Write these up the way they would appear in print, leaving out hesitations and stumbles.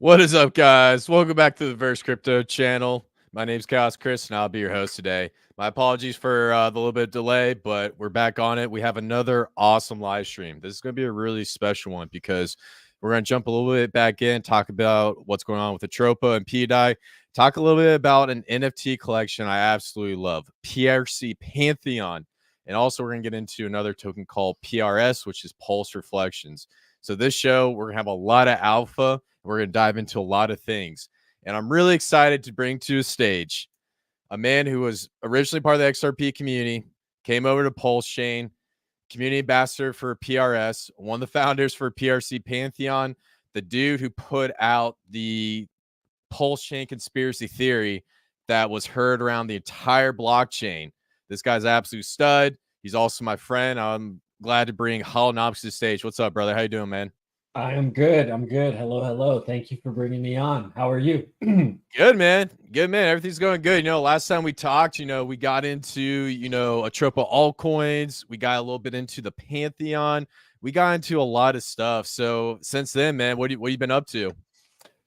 What is up, guys? Welcome back to the Verse Crypto channel. My name's Khaos Kris, and I'll be your host today. My apologies for the little bit of delay, but we're back on it. We have another awesome live stream. This is going to be a really special one because we're going to jump a little bit back in, talk about what's going on with Atropa and pDAI, talk a little bit about an NFT collection I absolutely love, PRC Pantheon, and also we're going to get into another token called PRS, which is Pulse Reflections. So this show, we're going to have a lot of alpha. We're going to dive into a lot of things. And I'm really excited to bring to a stage a man who was originally part of the XRP community, came over to Pulsechain, community ambassador for PRS, one of the founders for PRC Pantheon, the dude who put out the Pulsechain conspiracy theory that was heard around the entire blockchain. This guy's an absolute stud. He's also my friend. I'm glad to bring Khaos to the stage. What's up, brother? How you doing, man? I am good. I'm good. Hello, hello. Thank you for bringing me on. How are you? Good, man. Good, man. Everything's going good. Last time we talked, we got into, Atropa altcoins. We got a little bit into the Pantheon. We got into a lot of stuff. So since then, man, what you been up to?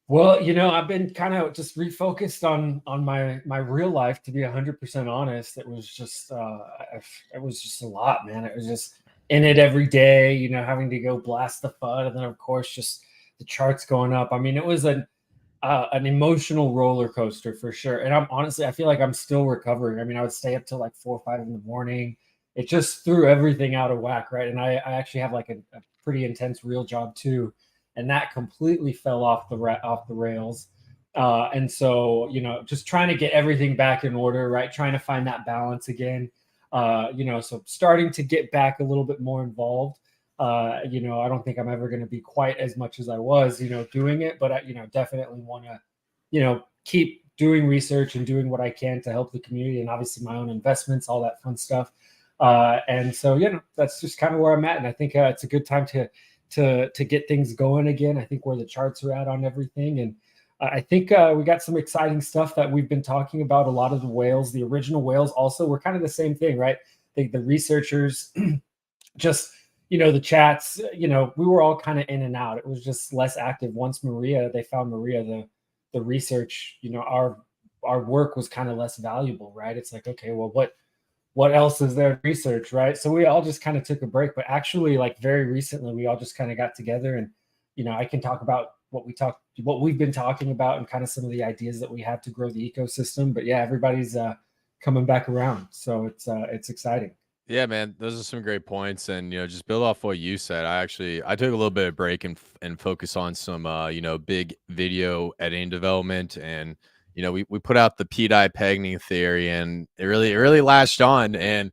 Well, I've been kind of just refocused on my real life, to be 100% honest. It was just a lot, man. It was just in it every day, having to go blast the FUD, and then of course just the charts going up. I mean, it was an emotional roller coaster for sure. And I feel like I'm still recovering. I mean, I would stay up till like 4 or 5 in the morning. It just threw everything out of whack, right? And I actually have like a pretty intense real job too, and that completely fell off the rails. And so, just trying to get everything back in order, right? Trying to find that balance again. So starting to get back a little bit more involved. I don't think I'm ever going to be quite as much as I was, doing it, but I, definitely want to, keep doing research and doing what I can to help the community, and obviously my own investments, all that fun stuff. And so, that's just kind of where I'm at. And I think it's a good time to get things going again. I think where the charts are at on everything. And I think we got some exciting stuff that we've been talking about. A lot of the whales, the original whales also were kind of the same thing, right? The researchers, just, the chats, we were all kind of in and out. It was just less active. Once they found Maria, the research, our work was kind of less valuable, right? It's like, okay, well, what else is there to research, right? So we all just kind of took a break. But actually, like very recently, we all just kind of got together, and I can talk about what we've been talking about, and kind of some of the ideas that we have to grow the ecosystem. But yeah, everybody's coming back around, so it's exciting. Yeah, man, those are some great points. And just build off what you said. I took a little bit of break and focus on some big video editing development. And we put out the pDAI pegging theory, and it really latched on. And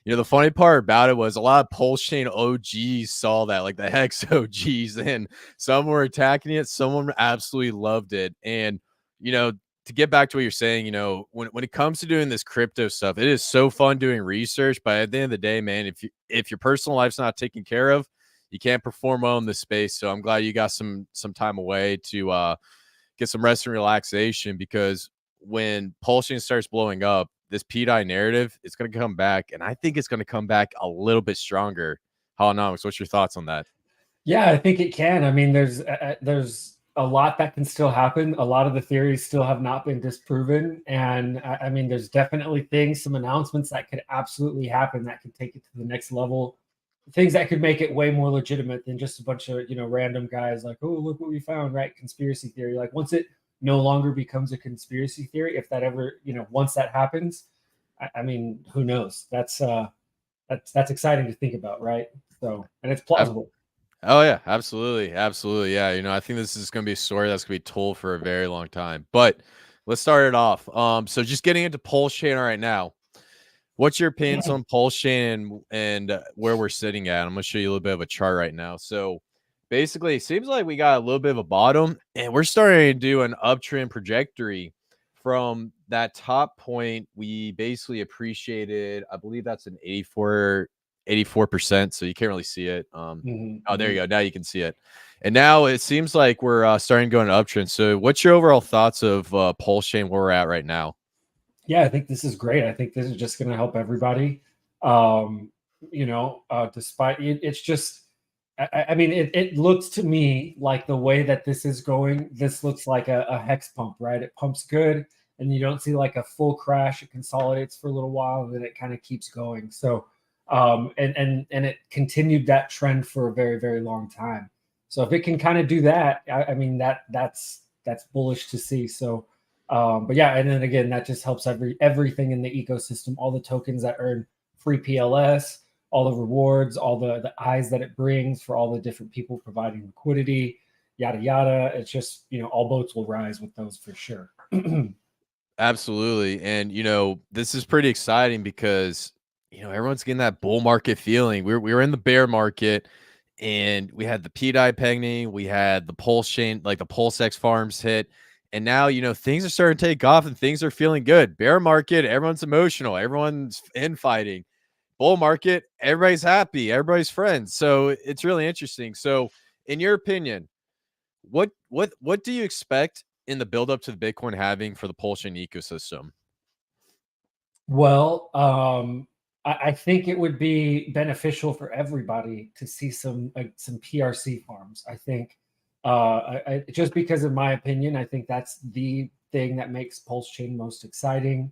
the funny part about it was a lot of Pulsechain OGs saw that, like the Hex OGs, and some were attacking it. Someone absolutely loved it. And to get back to what you're saying, when it comes to doing this crypto stuff, it is so fun doing research. But at the end of the day, man, if your personal life's not taken care of, you can't perform well in this space. So I'm glad you got some time away to get some rest and relaxation, because when Pulsechain starts blowing up, this pDAI narrative, it's going to come back, and I think it's going to come back a little bit stronger. Holonomics, what's your thoughts on that? Yeah, I think it can. I mean, there's a lot that can still happen. A lot of the theories still have not been disproven. And I mean, there's definitely some announcements that could absolutely happen that could take it to the next level. Things that could make it way more legitimate than just a bunch of, random guys like, oh, look what we found, right? Conspiracy theory. Like once it no longer becomes a conspiracy theory, if that ever, once that happens, I mean, who knows? That's exciting to think about, right? So, and it's plausible. Oh yeah, absolutely. Yeah, I think this is going to be a story that's going to be told for a very long time. But let's start it off. So just getting into Pulsechain right now. What's your opinions on Pulsechain and where we're sitting at? I'm going to show you a little bit of a chart right now. So basically, it seems like we got a little bit of a bottom, and we're starting to do an uptrend trajectory from that top point. We basically appreciated, I believe that's an 84%, so you can't really see it. Oh, there you go. Now you can see it. And now it seems like we're starting to go in an uptrend. So what's your overall thoughts of Pulsechain, where we're at right now? Yeah, I think this is great. I think this is just going to help everybody. Despite it's just, I mean, it looks to me like the way that this is going, this looks like a hex pump, right? It pumps good, and you don't see like a full crash. It consolidates for a little while, and then it kind of keeps going. So, and it continued that trend for a very, very long time. So if it can kind of do that, I mean, that's bullish to see. So, but yeah, and then again, that just helps everything in the ecosystem, all the tokens that earn free PLS, all the rewards, all the eyes that it brings for all the different people providing liquidity, yada yada. It's just, all boats will rise with those for sure. Absolutely. And this is pretty exciting because everyone's getting that bull market feeling. We were in the bear market, and we had the pDAI pegging, we had the Pulsechain, like the PulseX farms hit. And now, things are starting to take off and things are feeling good. Bear market, everyone's emotional, everyone's infighting. Bull market, everybody's happy, everybody's friends. So it's really interesting. So, in your opinion, what do you expect in the build up to the Bitcoin halving for the Pulsechain ecosystem? Well, I think it would be beneficial for everybody to see some PRC farms. I think, just because of my opinion, I think that's the thing that makes Pulsechain most exciting.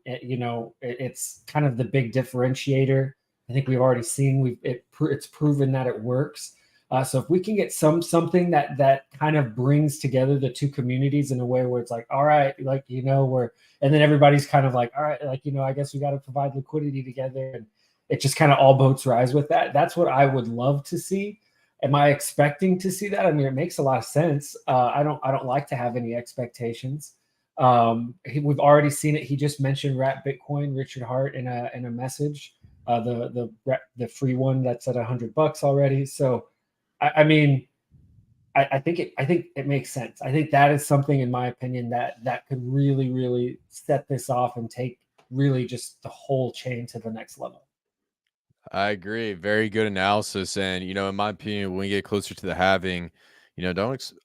It's kind of the big differentiator. I think we've already seen it's proven that it works. So if we can get something that kind of brings together the two communities in a way where it's like, all right, like, and then everybody's kind of like, all right, like, I guess we got to provide liquidity together, and it just kind of all boats rise with that. That's what I would love to see. Am I expecting to see that? I mean, it makes a lot of sense. I don't like to have any expectations. We've already seen it. He just mentioned Rat Bitcoin, Richard Hart, in a message, the free one that's at $100 already. So, I mean, I think it makes sense. I think that is something, in my opinion, that could really, really set this off and take really just the whole chain to the next level. I agree. Very good analysis. And, in my opinion, when we get closer to the halving,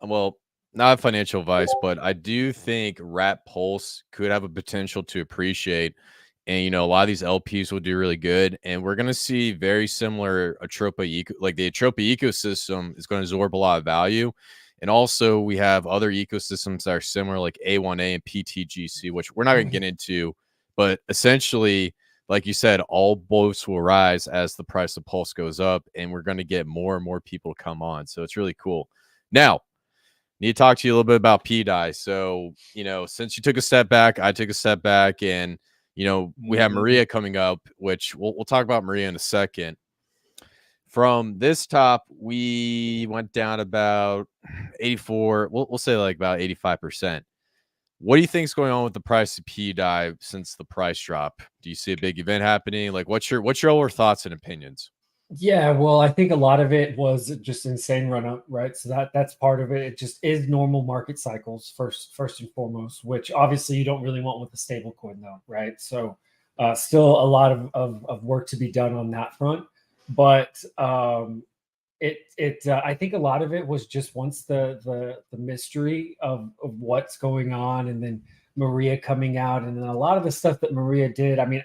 well, not financial advice, but I do think Rat Pulse could have a potential to appreciate. And, a lot of these LPs will do really good. And we're going to see very similar like the Atropa ecosystem is going to absorb a lot of value. And also, we have other ecosystems that are similar, like A1A and PTGC, which we're not going to get into. But essentially, like you said, all boats will rise as the price of Pulse goes up, and we're going to get more and more people to come on. So it's really cool. Now, need to talk to you a little bit about pDAI. So, since you took a step back, I took a step back, and we have Maria coming up, which we'll talk about Maria in a second. From this top, we went down about 84. We'll say like about 85%. What do you think is going on with the price of pDAI since the price drop? Do you see a big event happening? Like, what's your overall thoughts and opinions? Yeah, well, I think a lot of it was just insane run up, right? So that's part of it. It just is normal market cycles first and foremost, which obviously you don't really want with a stable coin though, right? So still a lot of work to be done on that front. But I think a lot of it was just once the mystery of what's going on, and then Maria coming out, and then a lot of the stuff that Maria did. I mean,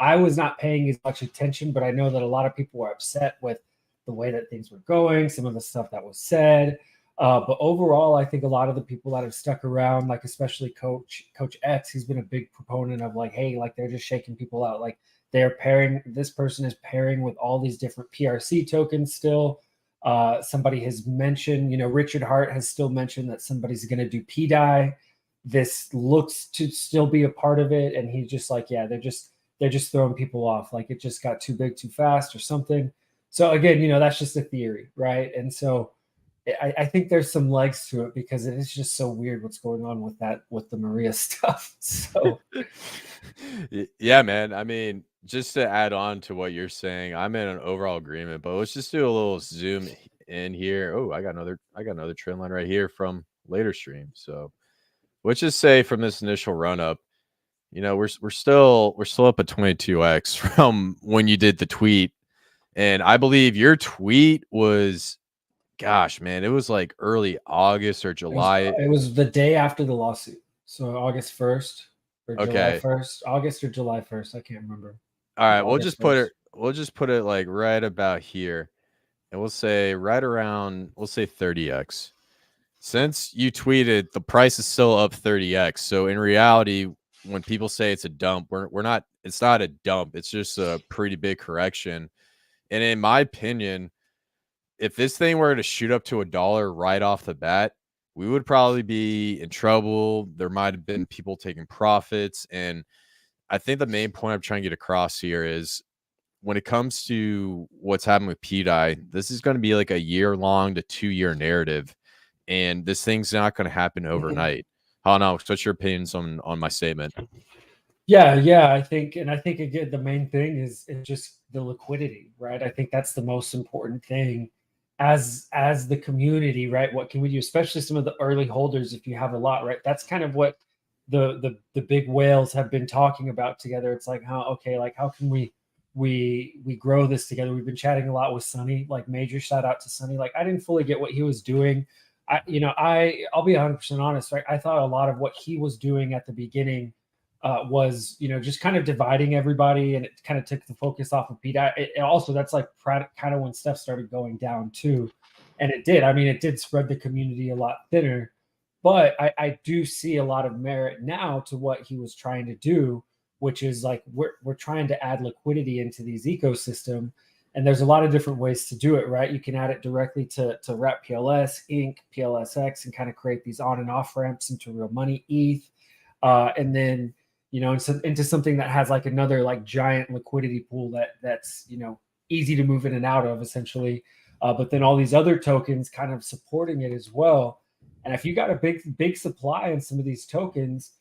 I was not paying as much attention, but I know that a lot of people were upset with the way that things were going, some of the stuff that was said. But overall, I think a lot of the people that have stuck around, like especially Coach X, he's been a big proponent of like, hey, like they're just shaking people out. Like this person is pairing with all these different PRC tokens still. Somebody has mentioned, Richard Hart has still mentioned that somebody's going to do pDAI. This looks to still be a part of it. And he's just like, yeah, they're just throwing people off. Like it just got too big, too fast or something. So again, that's just a theory, right? And so I think there's some legs to it because it is just so weird what's going on with the Maria stuff. So Yeah, man. I mean, just to add on to what you're saying, I'm in an overall agreement, but let's just do a little zoom in here. Oh, I got another trend line right here from later stream. So let's just say from this initial run up, we're still up at 22x from when you did the tweet. And I believe your tweet was, gosh, man, it was like early August or July. It was the day after the lawsuit. So August 1st or July Okay. 1st, August or July 1st. I can't remember. All right, August 1st. we'll just put it like right about here. and we'll say right around, we'll say 30x. Since you tweeted, the price is still up 30x. So in reality, when people say it's a dump, we're not, it's not a dump. It's just a pretty big correction. And in my opinion, if this thing were to shoot up to $1 right off the bat, we would probably be in trouble. There might have been people taking profits. And I think the main point I'm trying to get across here is when it comes to what's happening with pDAI, this is going to be like a year-long to 2-year narrative. And this thing's not going to happen overnight. I don't know. What's your opinions on my statement? Yeah, I think again, the main thing is just the liquidity, right? I think that's the most important thing as the community, right? What can we do, especially some of the early holders, if you have a lot, right? That's kind of what the big whales have been talking about together. It's like, how can we grow this together? We've been chatting a lot with Sonny, like major shout out to Sonny. Like I didn't fully get what he was doing. I'll be 100% honest, right? I thought a lot of what he was doing at the beginning was, just kind of dividing everybody, and it kind of took the focus off of pDAI. It also, that's like kind of when stuff started going down too. And it did. I mean, it did spread the community a lot thinner, but I do see a lot of merit now to what he was trying to do, which is like we're trying to add liquidity into these ecosystem. And there's a lot of different ways to do it, right? You can add it directly to Wrap PLS, Inc, PLSX, and kind of create these on and off ramps into real money, ETH. And then, into something that has like another like giant liquidity pool that's easy to move in and out of, essentially. But then all these other tokens kind of supporting it as well. And if you got a big supply in some of these tokens,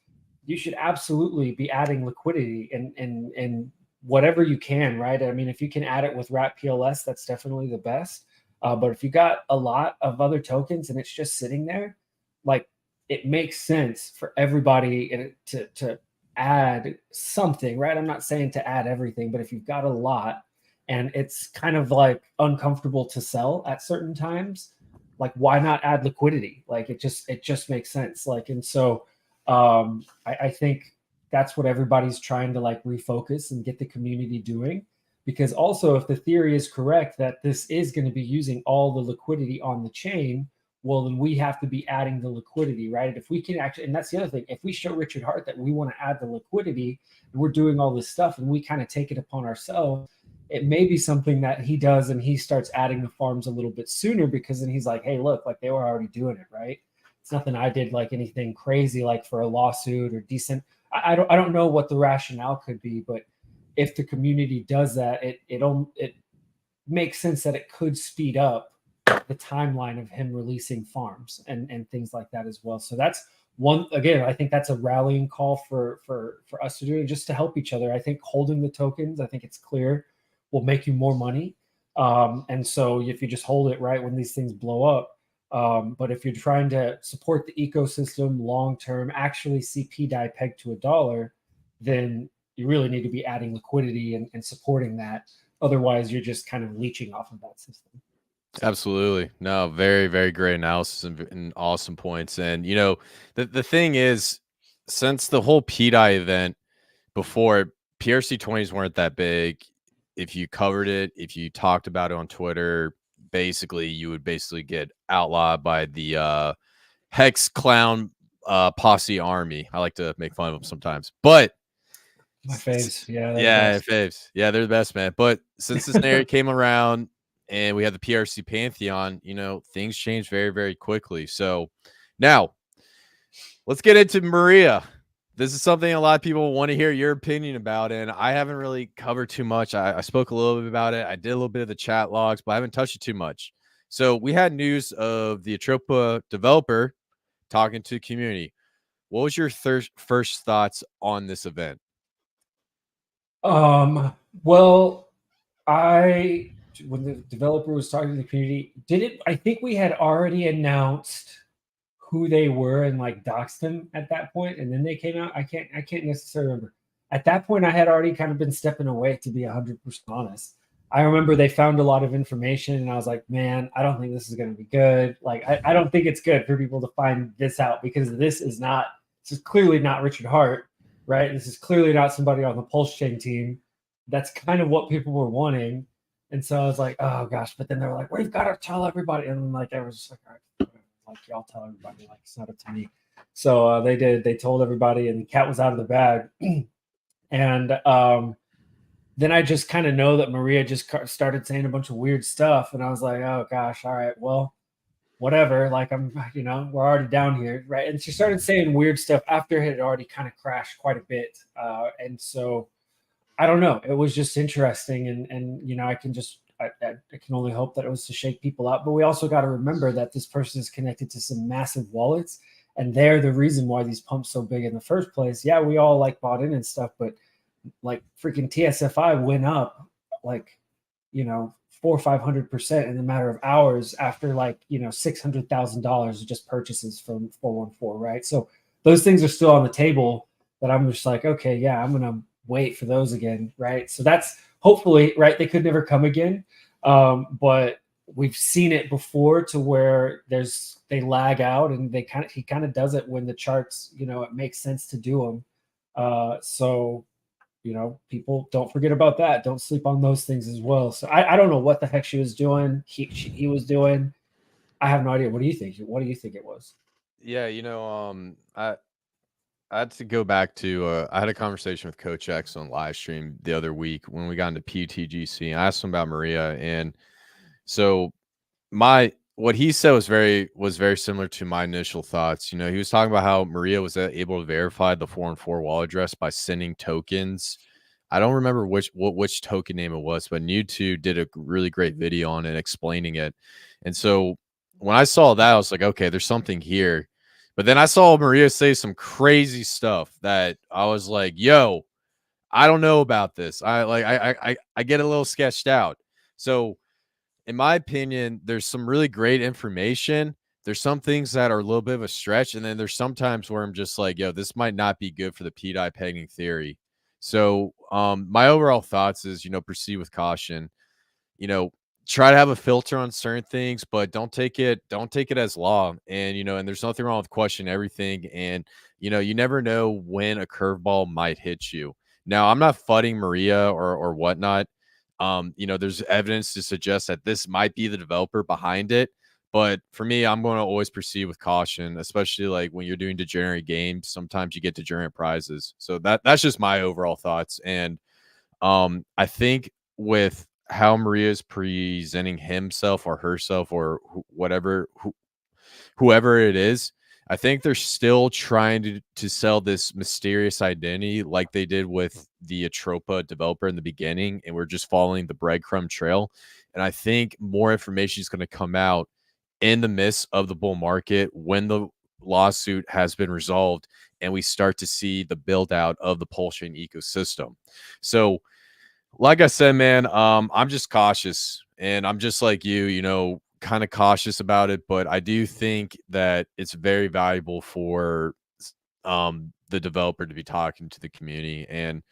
you should absolutely be adding liquidity and whatever you can, right? I mean, if you can add it with Wrap PLS, that's definitely the best. But if you got a lot of other tokens and it's just sitting there, like it makes sense for everybody to add something, right? I'm not saying to add everything, but if you've got a lot and it's kind of like uncomfortable to sell at certain times, like why not add liquidity? Like it just makes sense. Like, and so I think that's what everybody's trying to like refocus and get the community doing. Because also, if the theory is correct that this is going to be using all the liquidity on the chain, well, then we have to be adding the liquidity, right? If we can actually, and that's the other thing, if we show Richard Heart that we want to add the liquidity and we're doing all this stuff and we kind of take it upon ourselves, it may be something that he does and he starts adding the farms a little bit sooner, because then he's like, hey, look, like they were already doing it, right? It's nothing I did like anything crazy like for a lawsuit or decent. I don't know what the rationale could be, but if the community does that, it makes sense that it could speed up the timeline of him releasing farms and things like that as well. So that's one, again, I think that's a rallying call for us to do, just to help each other. I think holding the tokens, I think it's clear, will make you more money. And so if you just hold it right when these things blow up, but if you're trying to support the ecosystem long-term, actually see pDAI pegged to $1, then you really need to be adding liquidity and supporting that. Otherwise, you're just kind of leeching off of that system. Absolutely. No, very, very great analysis and awesome points. And, the thing is, since the whole pDAI event before, PRC20s weren't that big. If you covered it, if you talked about it on Twitter, basically you would get outlawed by the Hex Clown posse army. I like to make fun of them sometimes, but my faves, faves, they're the best, man. But since this narrative came around and we had the PRC Pantheon, things changed very, very quickly. So now let's get into Maria. This is something a lot of people want to hear your opinion about, and I haven't really covered too much. I spoke a little bit about it. I did a little bit of the chat logs, but I haven't touched it too much. So we had news of the Atropa Developer talking to the community. What was your first thoughts on this event? Well, when the developer was talking to the community, I think we had already announced who they were and like doxed them at that point, and then they came out. I can't necessarily remember. At that point, I had already kind of been stepping away, to be 100% honest. I remember they found a lot of information, and I was like, man, I don't think this is going to be good. Like, I don't think it's good for people to find this out, because this is clearly not Richard Heart, right? This is clearly not somebody on the Pulsechain team. That's kind of what people were wanting. And so I was like, oh gosh. But then they were like, we've got to tell everybody. And like, I was just like, all right, like y'all tell everybody, like it's not up to me. So they did. They told everybody, and the cat was out of the bag. And then I just kind of know that Maria just started saying a bunch of weird stuff, and I was like, oh gosh, all right, well, whatever. Like we're already down here, right? And she started saying weird stuff after it had already kind of crashed quite a bit, and so I don't know. It was just interesting, and I can just I can only hope that it was to shake people up. But we also got to remember that this person is connected to some massive wallets, and they're the reason why these pumps so big in the first place. Yeah, we all like bought in and stuff, but like freaking tsfi went up like 400-500% in a matter of hours after like $600,000 of just purchases from 414, right? So those things are still on the table, that I'm just like, okay, yeah, I'm gonna wait for those again, right? So that's hopefully, right, they could never come again, but we've seen it before to where they lag out, and he kind of does it when the charts, it makes sense to do them. So people don't forget about that. Don't sleep on those things as well. So I don't know what the heck she was doing. He was doing. I have no idea. What do you think? What do you think it was? Yeah, I had to go back to I had a conversation with Coach X on live stream the other week when we got into PTGC, and I asked him about Maria. And so what he said was very similar to my initial thoughts. He was talking about how Maria was able to verify the 414 wallet address by sending tokens. I don't remember which token name it was, but New2 did a really great video on it explaining it. And so when I saw that, I was like, okay, there's something here. But then I saw Maria say some crazy stuff that I was like, yo, I don't know about this. I get a little sketched out. So in my opinion, there's some really great information. There's some things that are a little bit of a stretch, and then there's sometimes where I'm just like, yo, this might not be good for the pDAI pegging theory. So my overall thoughts is, proceed with caution. You know, try to have a filter on certain things, but don't take it as law. And and there's nothing wrong with questioning everything. And you never know when a curveball might hit you. Now, I'm not fudding Maria or whatnot. There's evidence to suggest that this might be the developer behind it. But for me, I'm going to always proceed with caution, especially like when you're doing degenerate games. Sometimes you get degenerate prizes. So that's just my overall thoughts. And I think with how Maria's presenting himself or herself or whoever it is, I think they're still trying to sell this mysterious identity like they did with the Atropa developer in the beginning, and we're just following the breadcrumb trail. And I think more information is going to come out in the midst of the bull market when the lawsuit has been resolved and we start to see the build out of the Pulsechain ecosystem. So like I said, man, I'm just cautious, and I'm just like you, kind of cautious about it. But I do think that it's very valuable for the developer to be talking to the community, and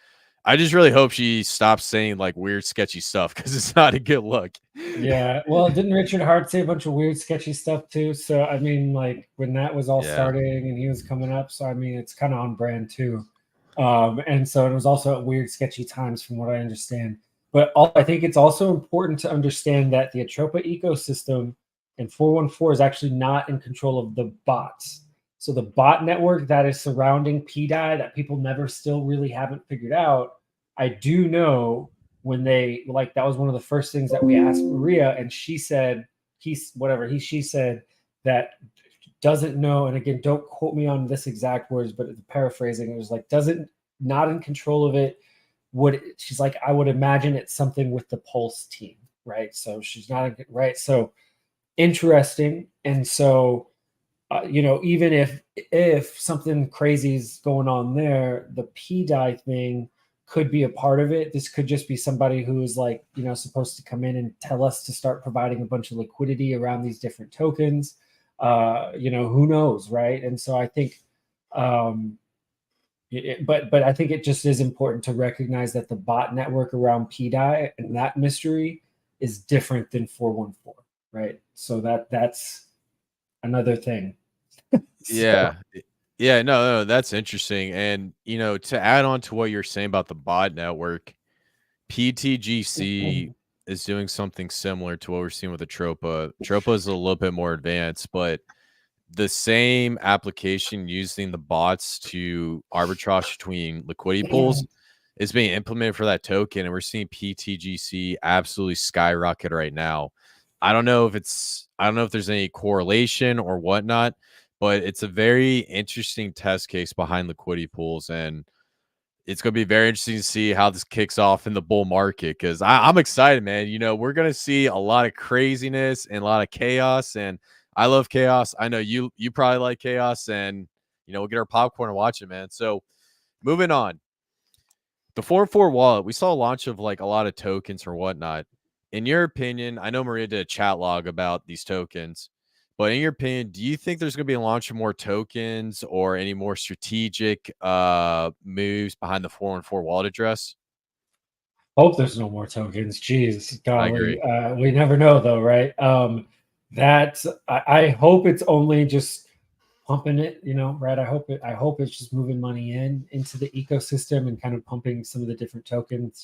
I just really hope she stops saying like weird, sketchy stuff because it's not a good look. Yeah. Well, didn't Richard Hart say a bunch of weird, sketchy stuff too? So I mean, like when that was all Yeah. starting and he was coming up, so I mean, it's kind of on brand too. And so it was also at weird, sketchy times, from what I understand. But I think it's also important to understand that the Atropa ecosystem and 414 is actually not in control of the bots. So the bot network that is surrounding pDAI that people never still really haven't figured out, I do know when that was one of the first things that we asked Maria, and she said she said that doesn't know, and again, don't quote me on this exact words, but the paraphrasing, it was like doesn't not in control of it. She's like, I would imagine it's something with the Pulse team, right? So she's not right. So interesting. And so even if something crazy is going on there, the pDAI thing could be a part of it. This could just be somebody who is like, supposed to come in and tell us to start providing a bunch of liquidity around these different tokens. Who knows, right? And so I think, but I think it just is important to recognize that the bot network around pDAI and that mystery is different than 414, right? So that's another thing. Yeah. Yeah, no, that's interesting. And to add on to what you're saying about the bot network, PTGC is doing something similar to what we're seeing with Atropa. Atropa is a little bit more advanced, but the same application using the bots to arbitrage between liquidity pools is being implemented for that token, and we're seeing PTGC absolutely skyrocket right now. I don't know if there's any correlation or whatnot, but it's a very interesting test case behind liquidity pools, and it's going to be very interesting to see how this kicks off in the bull market, because I'm excited, man. You know, we're going to see a lot of craziness and a lot of chaos, and I love chaos. I know you probably like chaos, and we'll get our popcorn and watch it, man. So moving on, the 4-4 wallet, we saw a launch of like a lot of tokens or whatnot. In your opinion, I know Maria did a chat log about these tokens, but in your opinion, do you think there's going to be a launch of more tokens or any more strategic moves behind the 4-4 wallet address? Hope there's no more tokens. Jeez, I golly, agree. we never know though, right? I hope it's only just pumping it, right? I hope it's just moving money into the ecosystem and kind of pumping some of the different tokens,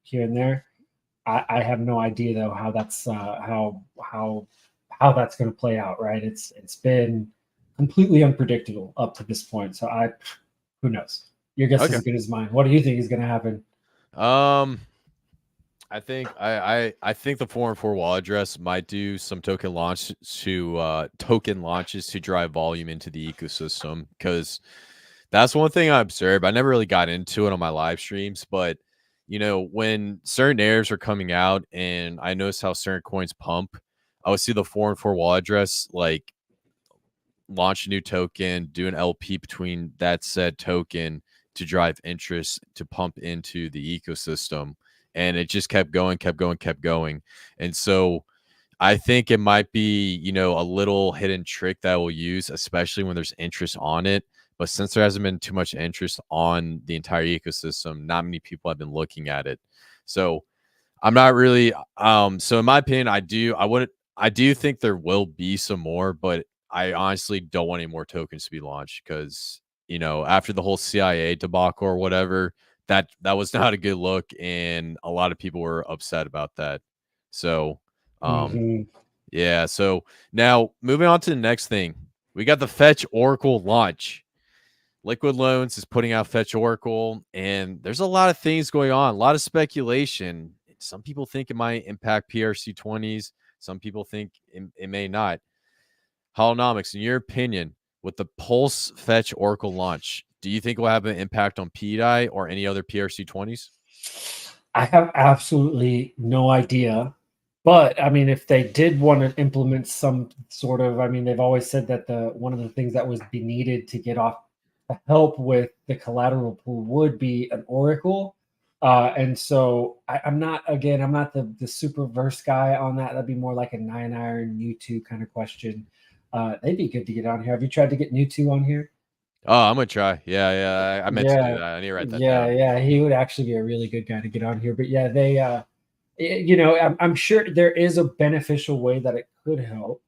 here and there. I have no idea though how that's how that's going to play out, right? It's been completely unpredictable up to this point. So who knows? Your guess is as good as mine. What do you think is going to happen? I think I think the 4-4 wallet address might do some token launches to drive volume into the ecosystem, because that's one thing I observed. I never really got into it on my live streams, but when certain narratives are coming out and I notice how certain coins pump, I would see the 4-4 wallet address like launch a new token, do an LP between that said token to drive interest to pump into the ecosystem. And it just kept going, kept going, kept going. And so I think it might be, a little hidden trick that we'll use, especially when there's interest on it. But since there hasn't been too much interest on the entire ecosystem, not many people have been looking at it. So I'm not really so in my opinion, I do think there will be some more, but I honestly don't want any more tokens to be launched, because after the whole CIA debacle or whatever, that was not a good look, and a lot of people were upset about that. So yeah, so now moving on to the next thing. We got the Fetch Oracle launch. Liquid Loans is putting out Fetch Oracle, and there's a lot of things going on, a lot of speculation. Some people think it might impact PRC20s. Some people think it may not. Holonomics, in your opinion, with the Pulse Fetch Oracle launch, do you think it will have an impact on pDAI or any other PRC20s? I have absolutely no idea. But I mean, if they did want to implement some sort of, they've always said that one of the things that was be needed to get off the help with the collateral pool would be an oracle. And so I'm not the super verse guy on that. That'd be more like a 9iron U2 kind of question. They'd be good to get on here. Have you tried to get U2 on here? Oh, I'm gonna try. Yeah. I meant to do that. I need to write that down. Yeah. He would actually be a really good guy to get on here. But yeah, they I'm sure there is a beneficial way that it could help.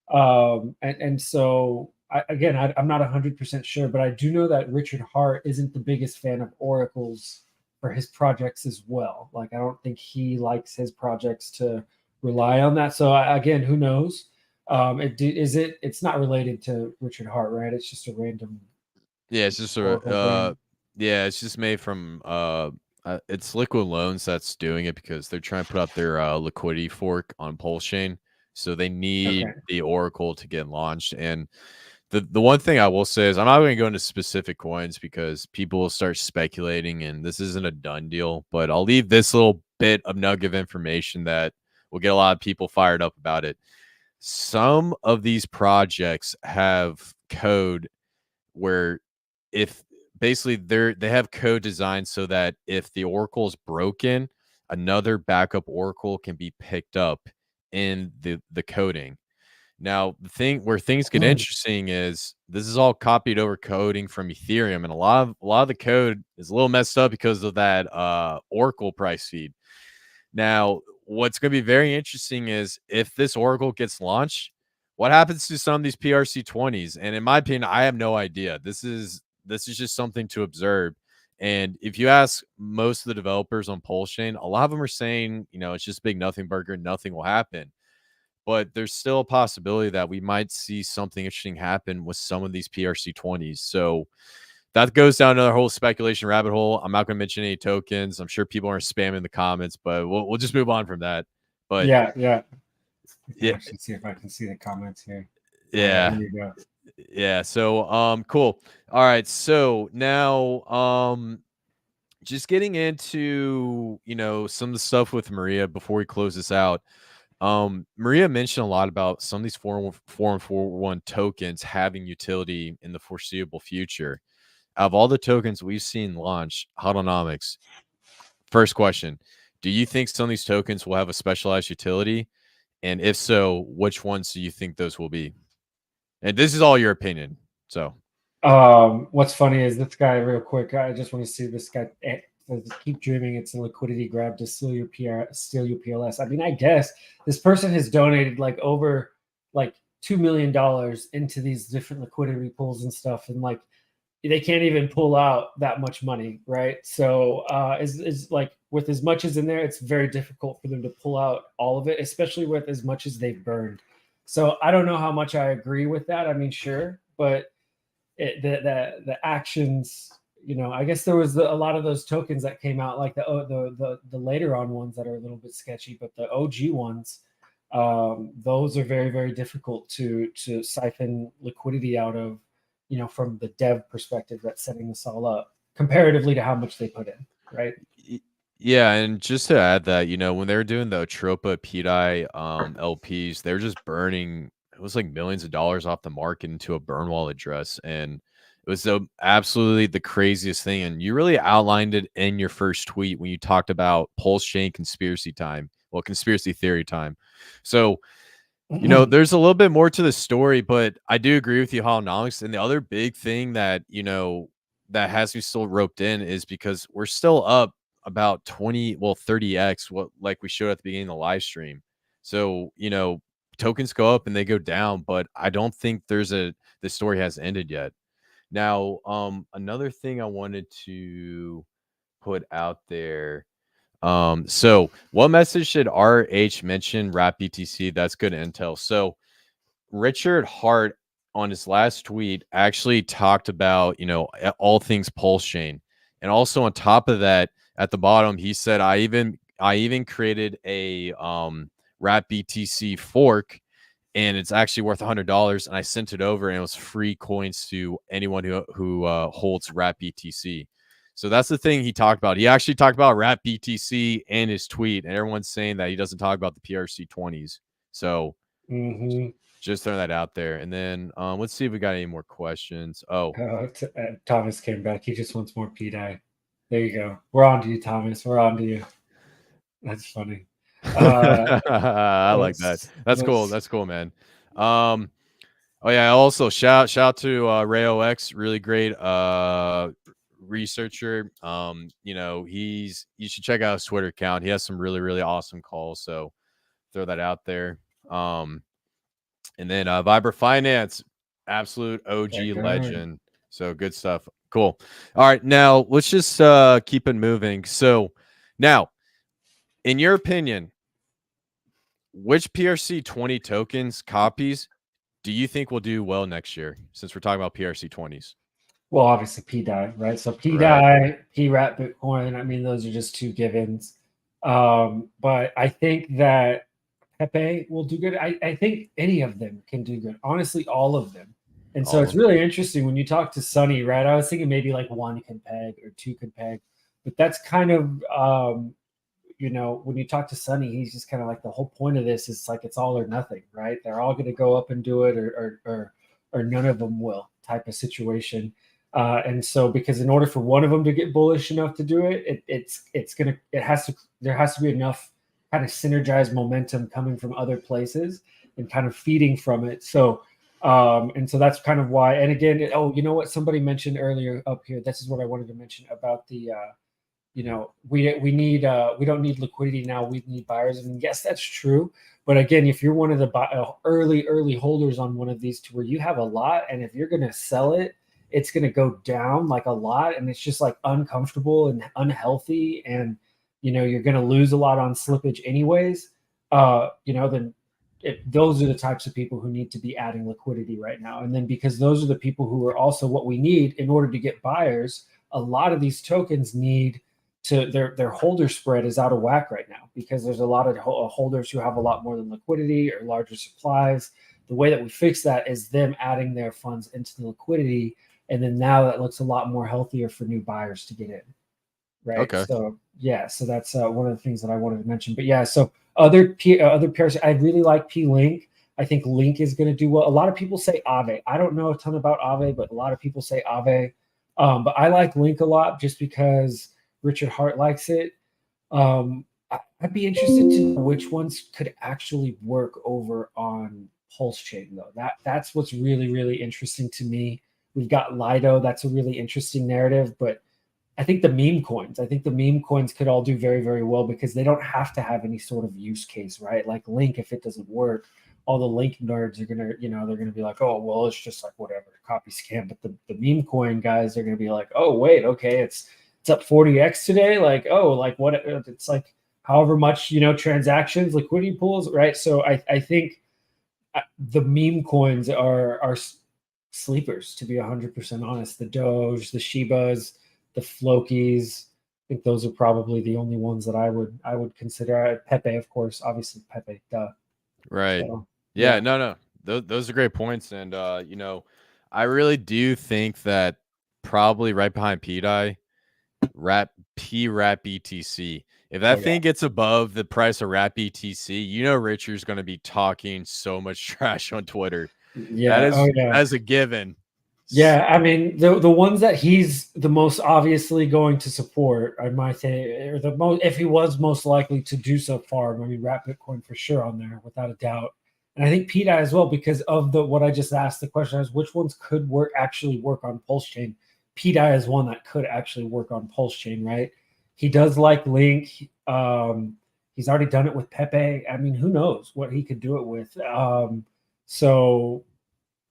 And so I'm not 100% sure, but I do know that Richard Hart isn't the biggest fan of oracles for his projects as well. Like, I don't think he likes his projects to rely on that. So again, who knows? It's not related to Richard Hart, right? It's just a random. Yeah, it's just it's just made from it's Liquid Loans that's doing it, because they're trying to put out their liquidity fork on Pulsechain. So they need the Oracle to get launched. And the one thing I will say is, I'm not going to go into specific coins because people will start speculating, and this isn't a done deal. But I'll leave this little bit of nugget of information that will get a lot of people fired up about it. Some of these projects have code where, if basically they have code designed so that if the oracle is broken, another backup oracle can be picked up in the coding. Now, the thing where things get interesting is this is all copied over coding from Ethereum, and a lot of the code is a little messed up because of that oracle price feed. Now, what's going to be very interesting is if this oracle gets launched, what happens to some of these PRC20s? And in my opinion, I have no idea. This is just something to observe. And if you ask most of the developers on Pulsechain, a lot of them are saying, it's just big nothing burger, nothing will happen. But there's still a possibility that we might see something interesting happen with some of these PRC20s. So that goes down another whole speculation rabbit hole. I'm not going to mention any tokens. I'm sure people are spamming the comments, but we'll just move on from that. But yeah. I can yeah, actually see if I can see the comments here. yeah. Here you go. Yeah. So, cool. All right. So now, just getting into, some of the stuff with Maria before we close this out. Maria mentioned a lot about some of these 441 tokens having utility in the foreseeable future. Out of all the tokens we've seen launch, Huddlenomics, first question, do you think some of these tokens will have a specialized utility? And if so, which ones do you think those will be? And this is all your opinion. So, what's funny is this guy, real quick. I just want to see this guy. Keep dreaming. It's a liquidity grab to steal your PLS. I mean, I guess this person has donated like over like $2 million into these different liquidity pools and stuff, and like they can't even pull out that much money, right? So is like with as much as in there, it's very difficult for them to pull out all of it, especially with as much as they've burned. So I don't know how much I agree with that. I mean, sure, but the actions, I guess there was a lot of those tokens that came out, like the later on ones that are a little bit sketchy, but the OG ones, those are very, very difficult to siphon liquidity out of, from the dev perspective that's setting this all up comparatively to how much they put in, right? Yeah, and just to add that, when they were doing the Atropa pDAI LPs, they were just burning, it was like millions of dollars off the market into a burn wall address. And it was absolutely the craziest thing. And you really outlined it in your first tweet when you talked about Pulsechain conspiracy time. Well, conspiracy theory time. So, there's a little bit more to the story, but I do agree with you, Holonomics. And the other big thing that, that has me still roped in is because we're still up about 30x what like we showed at the beginning of the live stream. So, tokens go up and they go down, but I don't think the story has ended yet. Now, another thing I wanted to put out there. So what message should RH mention wrap BTC? That's good intel. So Richard Hart on his last tweet actually talked about, all things Pulsechain. And also on top of that, at the bottom, he said, I even created a wrap BTC fork, and it's actually worth $100. And I sent it over, and it was free coins to anyone who holds wrap BTC. So that's the thing he talked about. He actually talked about wrap BTC in his tweet, and everyone's saying that he doesn't talk about the PRC20s. So just throwing that out there. And then let's see if we got any more questions. Thomas came back. He just wants more pDAI. There you go. We're on to you, Thomas. We're on to you. That's funny. I like that. That's cool. That's cool, man. Oh yeah. Also shout to RayOX, really great researcher. You should check out his Twitter account. He has some really, really awesome calls. So throw that out there. And then Vibra Finance, absolute OG legend. So good stuff. Cool. All right. Now let's just keep it moving. So now, in your opinion, which PRC20 tokens copies do you think will do well next year, since we're talking about PRC20s? Well, obviously pDAI, right? So pDAI, PRAT, Bitcoin, I mean, those are just two givens. But I think that Pepe will do good. I think any of them can do good. Honestly, all of them. And so it's really interesting when you talk to Sonny, right? I was thinking maybe like one can peg or two can peg. But that's kind of, when you talk to Sonny, he's just kind of like, the whole point of this is like it's all or nothing, right? They're all going to go up and do it, or none of them will, type of situation. And so, because in order for one of them to get bullish enough to do it, there has to be enough kind of synergized momentum coming from other places and kind of feeding from it. So, and so that's kind of why. And again, you know what somebody mentioned earlier up here. This is what I wanted to mention about the. We don't need liquidity now. We need buyers. And yes, that's true. But again, if you're one of the early holders on one of these, to where you have a lot, and if you're going to sell it, it's going to go down like a lot, and it's just like uncomfortable and unhealthy, and you're going to lose a lot on slippage anyways, then those are the types of people who need to be adding liquidity right now. And then because those are the people who are also what we need in order to get buyers, a lot of these tokens need to their holder spread is out of whack right now because there's a lot of holders who have a lot more than liquidity or larger supplies. The way that we fix that is them adding their funds into the liquidity, and then now that looks a lot more healthier for new buyers to get in. Right. Okay. So yeah, so that's one of the things that I wanted to mention. But yeah, so other PRC, I really like P-Link. I think Link is going to do well. A lot of people say Aave. I don't know a ton about Aave, but a lot of people say Aave. But I like Link a lot just because Richard Hart likes it. I'd be interested to know which ones could actually work over on Pulsechain, though. That's what's really, really interesting to me. We've got Lido. That's a really interesting narrative, but I think the meme coins could all do very, very well because they don't have to have any sort of use case, right? Like Link, if it doesn't work, all the Link nerds are gonna, they're gonna be like, oh, well, it's just like whatever, copy scam. But the meme coin guys are gonna be like, oh, wait, okay, it's up 40x today. Like, oh, like what? It's like however much transactions, liquidity pools, right? So I think the meme coins are sleepers, to be 100% honest. The Doge, the Shibas, the Flokies. I think those are probably the only ones that I would consider. Pepe, of course, obviously Pepe. Duh. Right. So, yeah. No. Those are great points, and I really do think that probably right behind pDAI, wrap BTC. If that thing gets above the price of wrap BTC, Richard's going to be talking so much trash on Twitter. Yeah, that is a given. Yeah, I mean the ones that he's the most obviously going to support, I might say, or the most, if he was most likely to do so far. I mean, wrap Bitcoin for sure on there without a doubt, and I think pDAI as well because of what I just asked. The question is which ones could actually work on Pulsechain. pDAI is one that could actually work on Pulsechain, right? He does like Link. He's already done it with Pepe. I mean, who knows what he could do it with? So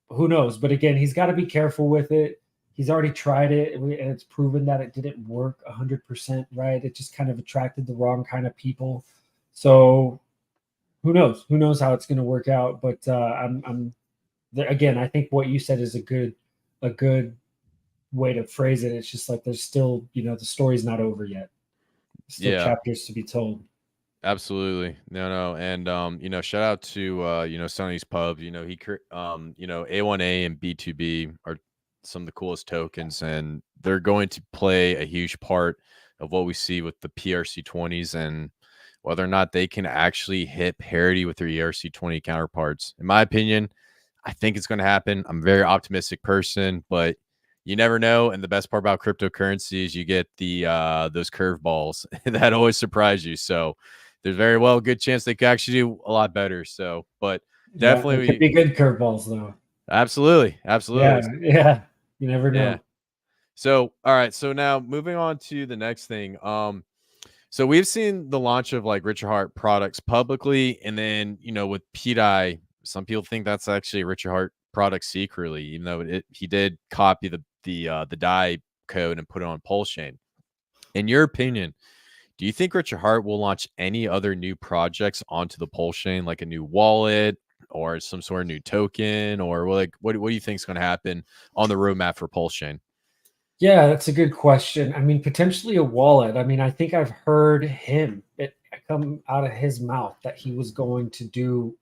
who knows? But again, he's got to be careful with it. He's already tried it, and it's proven that it didn't work 100%, right? It just kind of attracted the wrong kind of people. So who knows? Who knows how it's going to work out? But again, I think what you said is a good way to phrase it. It's just like there's still, the story's not over yet. Still chapters to be told. Absolutely. No. And, shout out to, Sonny's Pub, he, A1A and B2B are some of the coolest tokens, and they're going to play a huge part of what we see with the PRC20s and whether or not they can actually hit parity with their ERC20 counterparts. In my opinion, I think it's going to happen. I'm a very optimistic person, but you never know. And the best part about cryptocurrency is you get those curveballs that always surprise you. So there's very well a good chance they could actually do a lot better. So, but definitely it could be good curveballs though. Absolutely. Yeah. You never know. Yeah. So, all right. So now moving on to the next thing. So we've seen the launch of like Richard Hart products publicly, and then with pDAI, some people think that's actually a Richard Hart product secretly, even though he did copy the DAI code and put it on Pulsechain. In your opinion, do you think Richard Hart will launch any other new projects onto the Pulsechain, like a new wallet or some sort of new token, or like what do you think is going to happen on the roadmap for Pulsechain? Yeah, that's a good question. I mean, potentially a wallet. I mean, I think I've heard it come out of his mouth that he was going to do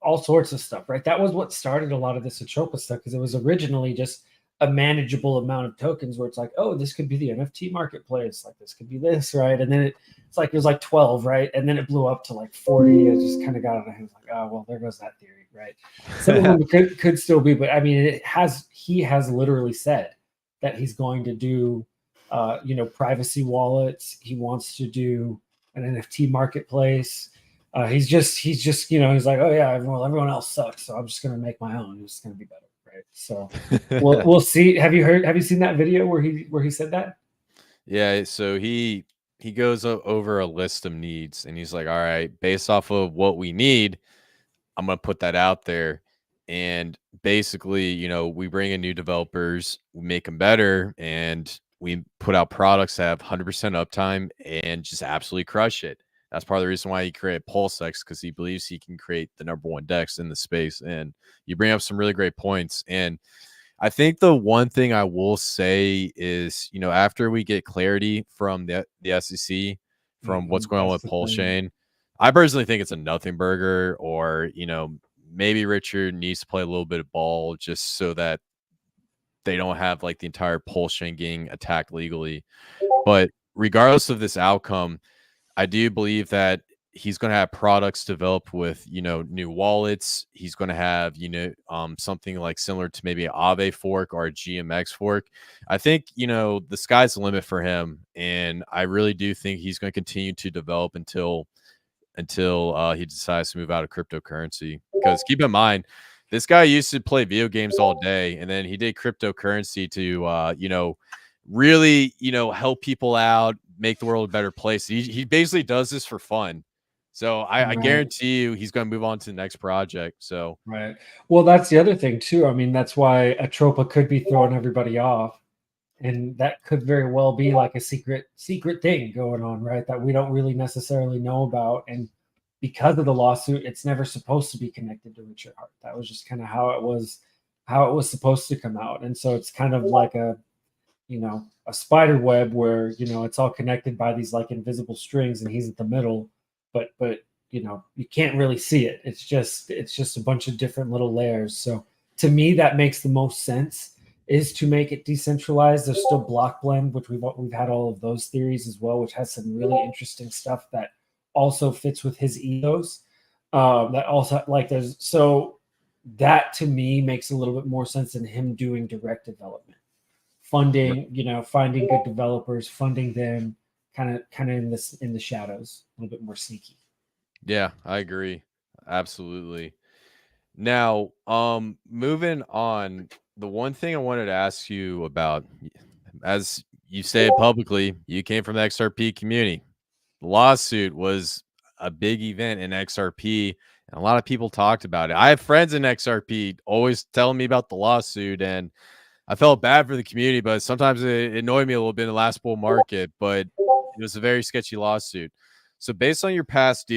all sorts of stuff, right? That was what started a lot of this Atropa stuff because it was originally just a manageable amount of tokens where it's like, oh, this could be the NFT marketplace, like this could be this, right? And then it was like 12, right? And then it blew up to like 40. It just kind of got out of hands, like, oh, well, there goes that theory, right? Some of them could still be, but I mean, he has literally said that he's going to do, privacy wallets. He wants to do an NFT marketplace. He's just, he's like, oh yeah, everyone else sucks, so I'm just gonna make my own. It's gonna be better, right? So we'll see. Have you seen that video where he said that? Yeah. So he goes over a list of needs, and he's like, all right, based off of what we need, I'm gonna put that out there. And basically, you know, we bring in new developers, we make them better, and we put out products that have 100% uptime and just absolutely crush it. That's part of the reason why he created PulseX, because he believes he can create the #1 DEX in the space. And you bring up some really great points. And I think the one thing I will say is, you know, after we get clarity from the SEC from what's going on with Pulsechain, I personally think it's a nothing burger, or, you know, maybe Richard needs to play a little bit of ball just so that they don't have like the entire Pulsechain getting attacked legally. But regardless of this outcome, I do believe that he's going to have products developed with, you know, new wallets. He's going to have, you know, something like similar to maybe an Aave fork or a GMX fork. I think, you know, the sky's the limit for him. And I really do think he's going to continue to develop until he decides to move out of cryptocurrency. Because keep in mind, this guy used to play video games all day, and then he did cryptocurrency to, you know, really, you know, help people out, make the world a better place. He basically does this for fun. So I guarantee you he's going to move on to the next project. So right. Well, that's the other thing too. I mean, that's why Atropa could be throwing everybody off, and that could very well be like a secret thing going on, right? That we don't really necessarily know about. And because of the lawsuit, it's never supposed to be connected to Richard Hart. That was just kind of how it was supposed to come out. And so it's kind of like a, you know, a spider web where, you know, it's all connected by these like invisible strings and he's at the middle, but you know, you can't really see it. It's just a bunch of different little layers. So to me, that makes the most sense, is to make it decentralized. There's still block blend, which we've had all of those theories as well, which has some really interesting stuff that also fits with his ethos. That also like there's, so that to me makes a little bit more sense than him doing direct development, funding, you know, finding good developers, funding them kind of in the shadows, a little bit more sneaky. yeah, I agree. Absolutely. Now, moving on, the one thing I wanted to ask you about, as you say it publicly, you came from the XRP community. The lawsuit was a big event in XRP, and a lot of people talked about it. I have friends in XRP always telling me about the lawsuit, and I felt bad for the community, but sometimes it annoyed me a little bit in the last bull market. But it was a very sketchy lawsuit. So, based on your past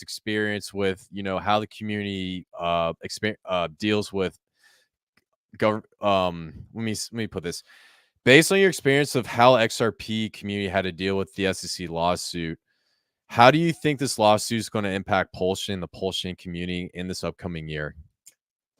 experience with, you know, how the community deals with let me put this. Based on your experience of how XRP community had to deal with the SEC lawsuit, how do you think this lawsuit is going to impact Pulsechain, the Pulsechain community in this upcoming year?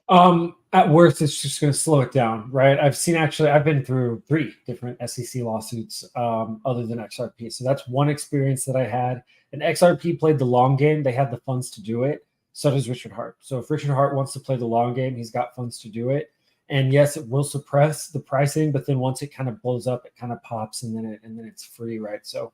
At worst, it's just going to slow it down, right? I've been through 3 different SEC lawsuits, other than XRP. So that's one experience that I had. And XRP played the long game. They had the funds to do it. So does Richard Hart. So if Richard Hart wants to play the long game, he's got funds to do it. And yes, it will suppress the pricing, but then once it kind of blows up, it kind of pops, and then it's free, right? So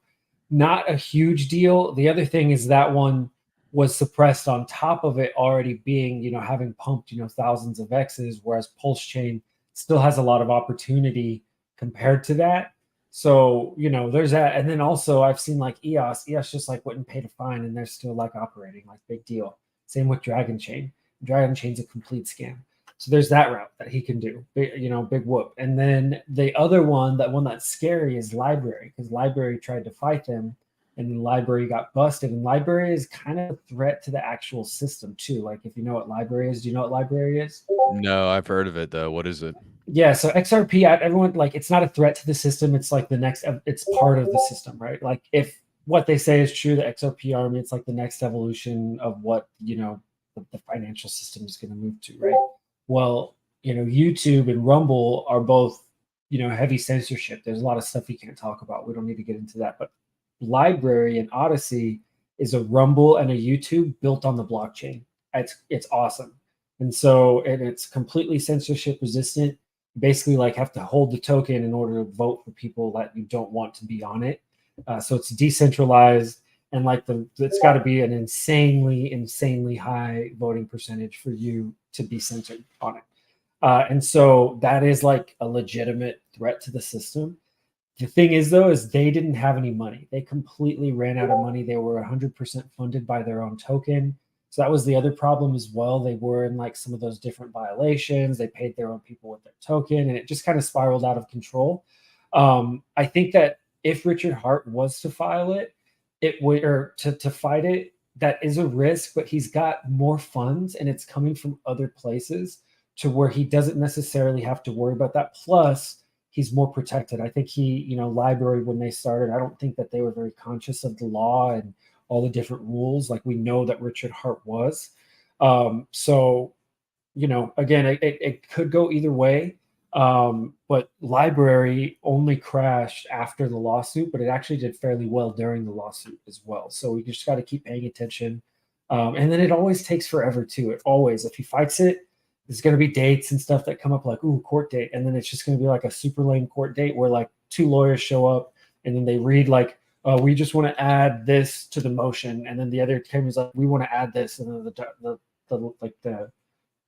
not a huge deal. The other thing is that one was suppressed on top of it already being, you know, having pumped, you know, thousands of X's, whereas Pulsechain still has a lot of opportunity compared to that. So, you know, there's that. And then also I've seen like EOS just like wouldn't pay to fine, and they're still like operating, like big deal. Same with Dragon Chain. Dragon Chain's a complete scam. So there's that route that he can do, you know, big whoop. And then the other one, that one that's scary, is Library, because Library tried to fight them, and then Library got busted. And Library is kind of a threat to the actual system too. Like, if you know what Library is, do you know what Library is? No, I've heard of it though. What is it? Yeah, so XRP, everyone, like, it's not a threat to the system. It's like it's part of the system, right? Like, if what they say is true, the XRP army, it's like the next evolution of what, you know, the financial system is going to move to, right? Well, you know, YouTube and Rumble are both, you know, heavy censorship. There's a lot of stuff you can't talk about. We don't need to get into that. But Library and Odyssey is a Rumble and a YouTube built on the blockchain. It's awesome. And so, and it's completely censorship resistant. Basically, like, have to hold the token in order to vote for people that you don't want to be on it. So it's decentralized, and like it's got to be an insanely high voting percentage for you to be censored on it. And so that is like a legitimate threat to the system. The thing is, though, is they didn't have any money. They completely ran out of money. They were 100% funded by their own token. So that was the other problem as well. They were in like some of those different violations. They paid their own people with their token, and it just kind of spiraled out of control. I think that if Richard Hart was to file it, it would, or to fight it, that is a risk, but he's got more funds and it's coming from other places to where he doesn't necessarily have to worry about that. Plus, he's more protected. I think he, Library, when they started, I don't think that they were very conscious of the law and all the different rules like we know that Richard Hart was. So, again, it could go either way. But Library only crashed after the lawsuit, but it actually did fairly well during the lawsuit as well. So we just got to keep paying attention. And then it always takes forever too. It always, if he fights it, there's going to be dates and stuff that come up like, ooh, court date. And then it's just going to be like a super lame court date where like 2 lawyers show up and then they read like, we just want to add this to the motion. And then the other team is like, we want to add this. And then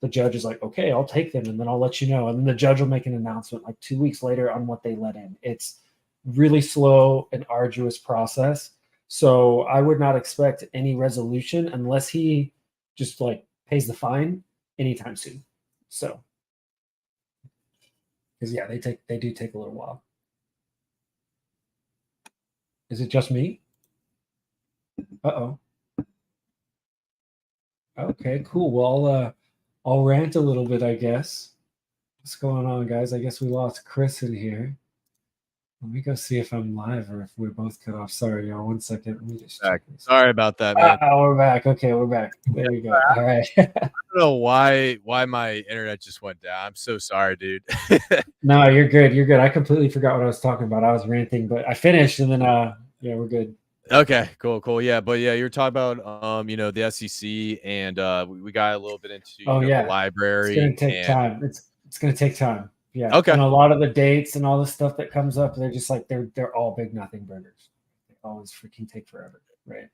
the judge is like, okay, I'll take them and then I'll let you know. And then the judge will make an announcement like 2 weeks later on what they let in. It's really slow and arduous process. So I would not expect any resolution unless he just like pays the fine anytime soon. So, because yeah, they do take a little while. Is it just me? Uh-oh. Okay, cool. Well, I'll rant a little bit, I guess. What's going on, guys? I guess we lost Kris in here. Let me go see if I'm live or if we're both cut off. Sorry, y'all. 1 second. Let me just check this. Sorry about that, man. We're back. Okay, we're back. There we go. All right. I don't know why my internet just went down. I'm so sorry, dude. No, you're good. You're good. I completely forgot what I was talking about. I was ranting, but I finished, and then yeah, we're good. Okay, cool. Yeah, but yeah, you were talking about the SEC, and we got a little bit into the library. It's gonna take time. It's gonna take time. Yeah. Okay. And a lot of the dates and all the stuff that comes up, they're just like they're all big nothing burgers. They always freaking take forever, right?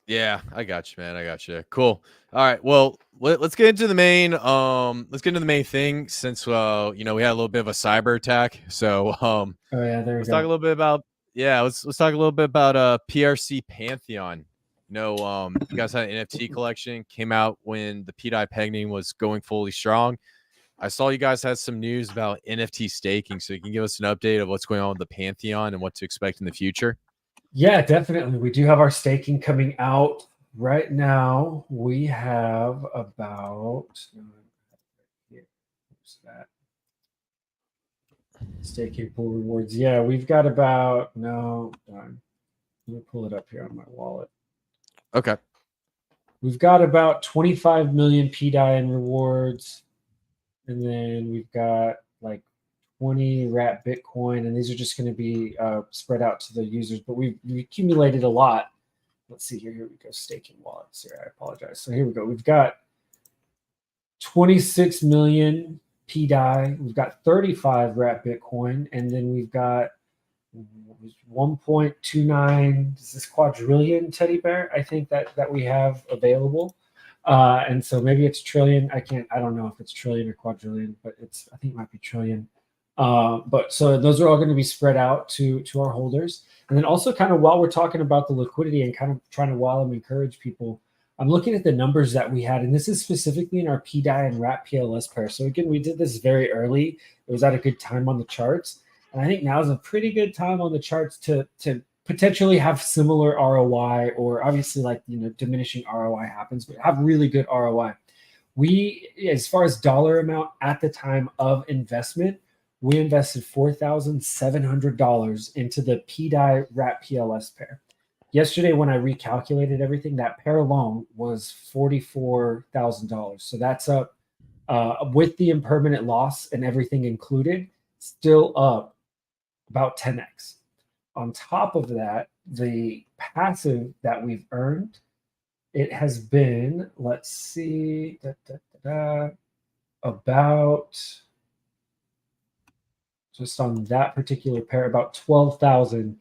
Yeah, I got you, man. I got you. Cool. All right. Well, let's get into the main. Let's get into the main thing since we had a little bit of a cyber attack. So oh yeah, there we let's go. talk a little bit about let's talk a little bit about PRC Pantheon. You guys had an NFT collection, came out when the pDAI pegging was going fully strong. I saw you guys had some news about NFT staking, so you can give us an update of what's going on with the Pantheon and what to expect in the future. Yeah, definitely. We do have our staking coming out right now. We have about where's that staking pool rewards. Yeah, we've got about let me pull it up here on my wallet. Okay. We've got about 25 million pDAI in rewards. And then we've got like 20 wrap Bitcoin, and these are just going to be spread out to the users. But we accumulated a lot. Let's see here. Here we go. Staking wallets. Here, I apologize. So here we go. We've got 26 million pDAI. We've got 35 wrap Bitcoin, and then we've got 1.29. Is this quadrillion teddy bear? I think that we have available. And so maybe it's trillion. I don't know if it's trillion or quadrillion, but I think it might be trillion. But so those are all going to be spread out to our holders. And then also kind of while we're talking about the liquidity and kind of trying to encourage people, I'm looking at the numbers that we had, and this is specifically in our pDAI and wrap PLS pair. So again, we did this very early. It was at a good time on the charts. And I think now is a pretty good time on the charts to potentially have similar ROI, or obviously diminishing ROI happens, but have really good ROI. We, as far as dollar amount at the time of investment, we invested $4,700 into the pDAI wrap PLS pair. Yesterday, when I recalculated everything, that pair alone was $44,000. So that's up with the impermanent loss and everything included, still up about 10x. On top of that, the passive that we've earned, it has been, let's see, about, just on that particular pair, about 12,000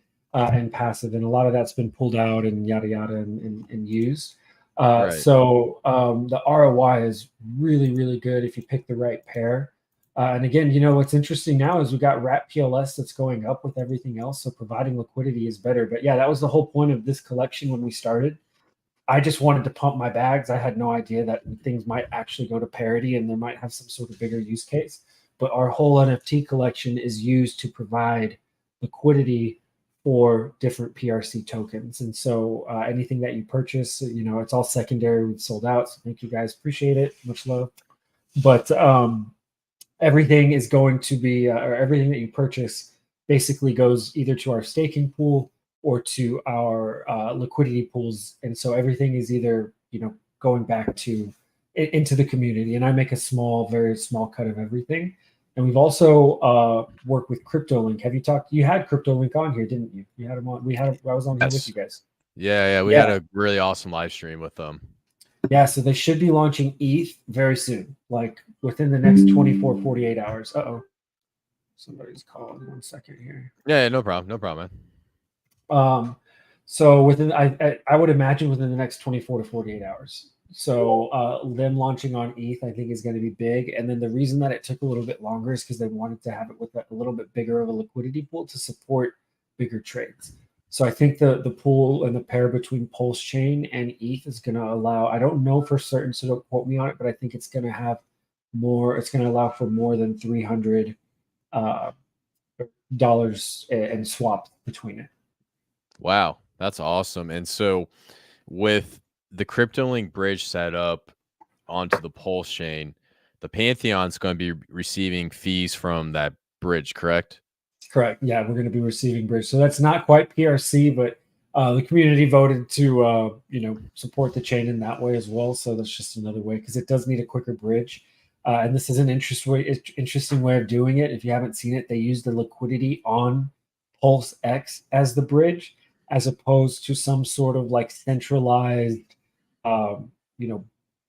in passive. And a lot of that's been pulled out and yada, yada, and used. Right. So the ROI is really, really good if you pick the right pair. And again, what's interesting now is we've got wrap PLS that's going up with everything else. So providing liquidity is better. But yeah, that was the whole point of this collection when we started. I just wanted to pump my bags. I had no idea that things might actually go to parity and there might have some sort of bigger use case. But our whole NFT collection is used to provide liquidity for different PRC tokens. And so anything that you purchase, it's all secondary. We've sold out. So thank you guys. Appreciate it. Much love. But everything is going to be, or everything that you purchase basically goes either to our staking pool or to our liquidity pools. And so everything is either, going back into the community. And I make a very small cut of everything. And we've also worked with CryptoLink. You had CryptoLink on here, didn't you? You had him on. I was on here with you guys. Yeah. We had a really awesome live stream with them. Yeah, so they should be launching ETH very soon, like within the next 24, 48 hours. Uh-oh. Somebody's calling. 1 second here. Yeah, no problem, man. So I would imagine within the next 24 to 48 hours. So them launching on ETH, I think, is going to be big. And then the reason that it took a little bit longer is because they wanted to have it with a little bit bigger of a liquidity pool to support bigger trades. So I think the pool and the pair between Pulsechain and ETH is going to allow, I don't know for certain, so don't quote me on it, but I think it's going to have more, it's going to allow for more than $300 and swap between it. Wow, that's awesome. And so with the CryptoLink bridge set up onto the Pulsechain, the Pantheon's going to be receiving fees from that bridge, correct? Correct. Yeah, we're going to be receiving bridge. So that's not quite PRC, but the community voted to, support the chain in that way as well. So that's just another way because it does need a quicker bridge. And this is an interesting way of doing it. If you haven't seen it, they use the liquidity on PulseX as the bridge, as opposed to some sort of like centralized,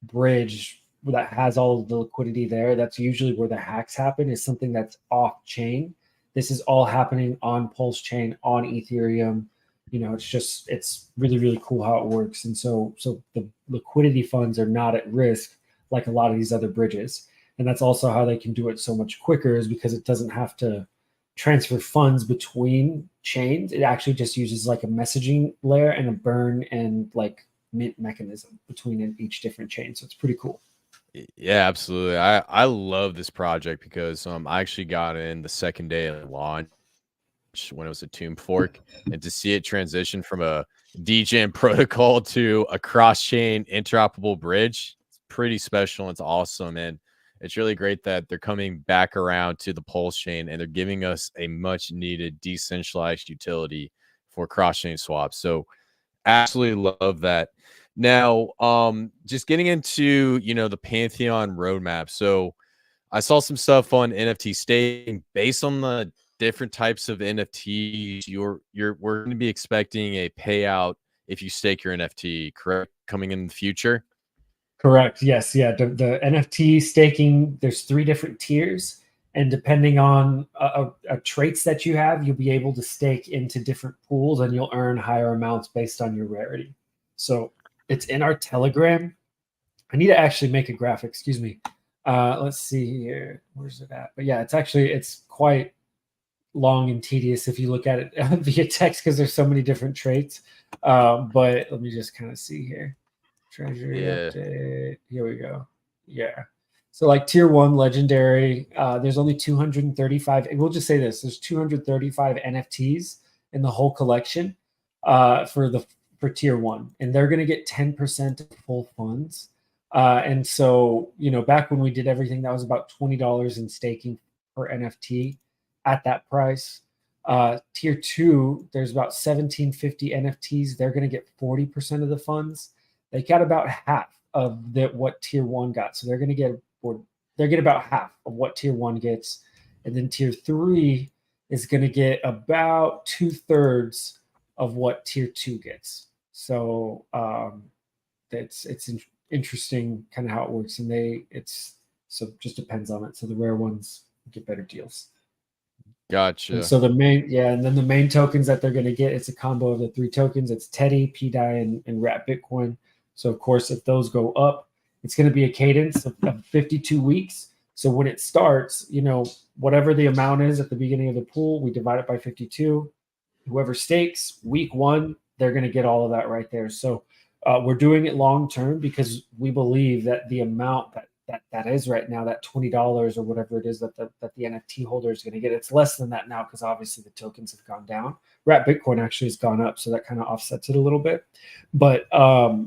bridge that has all of the liquidity there. That's usually where the hacks happen, is something that's off chain. This is all happening on Pulsechain, on Ethereum. It's really, really cool how it works. And so the liquidity funds are not at risk like a lot of these other bridges. And that's also how they can do it so much quicker, is because it doesn't have to transfer funds between chains. It actually just uses like a messaging layer and a burn and like mint mechanism between each different chain. So it's pretty cool. Yeah, absolutely. I love this project because I actually got in the second day of launch when it was a tomb fork, and to see it transition from a DGen protocol to a cross-chain interoperable bridge, it's pretty special. It's awesome, and it's really great that they're coming back around to the Pulsechain and they're giving us a much-needed decentralized utility for cross-chain swaps. So, absolutely love that. Now, just getting into, the Pantheon roadmap. So I saw some stuff on NFT staking. Based on the different types of NFTs, we're going to be expecting a payout if you stake your NFT, correct? Coming in the future? Correct. Yes. Yeah. The NFT staking, there's 3 different tiers. And depending on traits that you have, you'll be able to stake into different pools and you'll earn higher amounts based on your rarity. So it's in our Telegram. I need to actually make a graphic. Excuse me. Let's see here. Where's it at? But yeah, it's quite long and tedious if you look at it via text because there's so many different traits. But let me just kind of see here. Treasury update. Here we go. Yeah. So like tier 1 legendary, there's only 235. We'll just say this: there's 235 NFTs in the whole collection for tier 1, and they're going to get 10% of full funds. And so, back when we did everything, that was about $20 in staking per NFT at that price. Tier 2, there's about 1750 NFTs. They're going to get 40% of the funds. They got about half of what tier 1 got. So they're going to get about half of what tier 1 gets. And then tier 3 is going to get about 2/3 of what tier 2 gets. So it's interesting kind of how it works. And so it just depends on it. So the rare ones get better deals. Gotcha. And so and then the main tokens that they're going to get, it's a combo of the 3 tokens. It's Teddy, pDAI, and Wrap Bitcoin. So of course, if those go up, it's going to be a cadence of 52 weeks. So when it starts, whatever the amount is at the beginning of the pool, we divide it by 52. Whoever stakes week 1, they're going to get all of that right there. So We're doing it long term because we believe that the amount that is right now, that $20 or whatever it is that the NFT holder is going to get, it's less than that now because obviously the tokens have gone down. Wrap Bitcoin actually has gone up, so that kind of offsets it a little bit. But what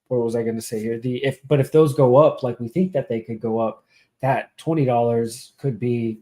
was I going to say here? If those go up like we think that they could go up, that $20 could be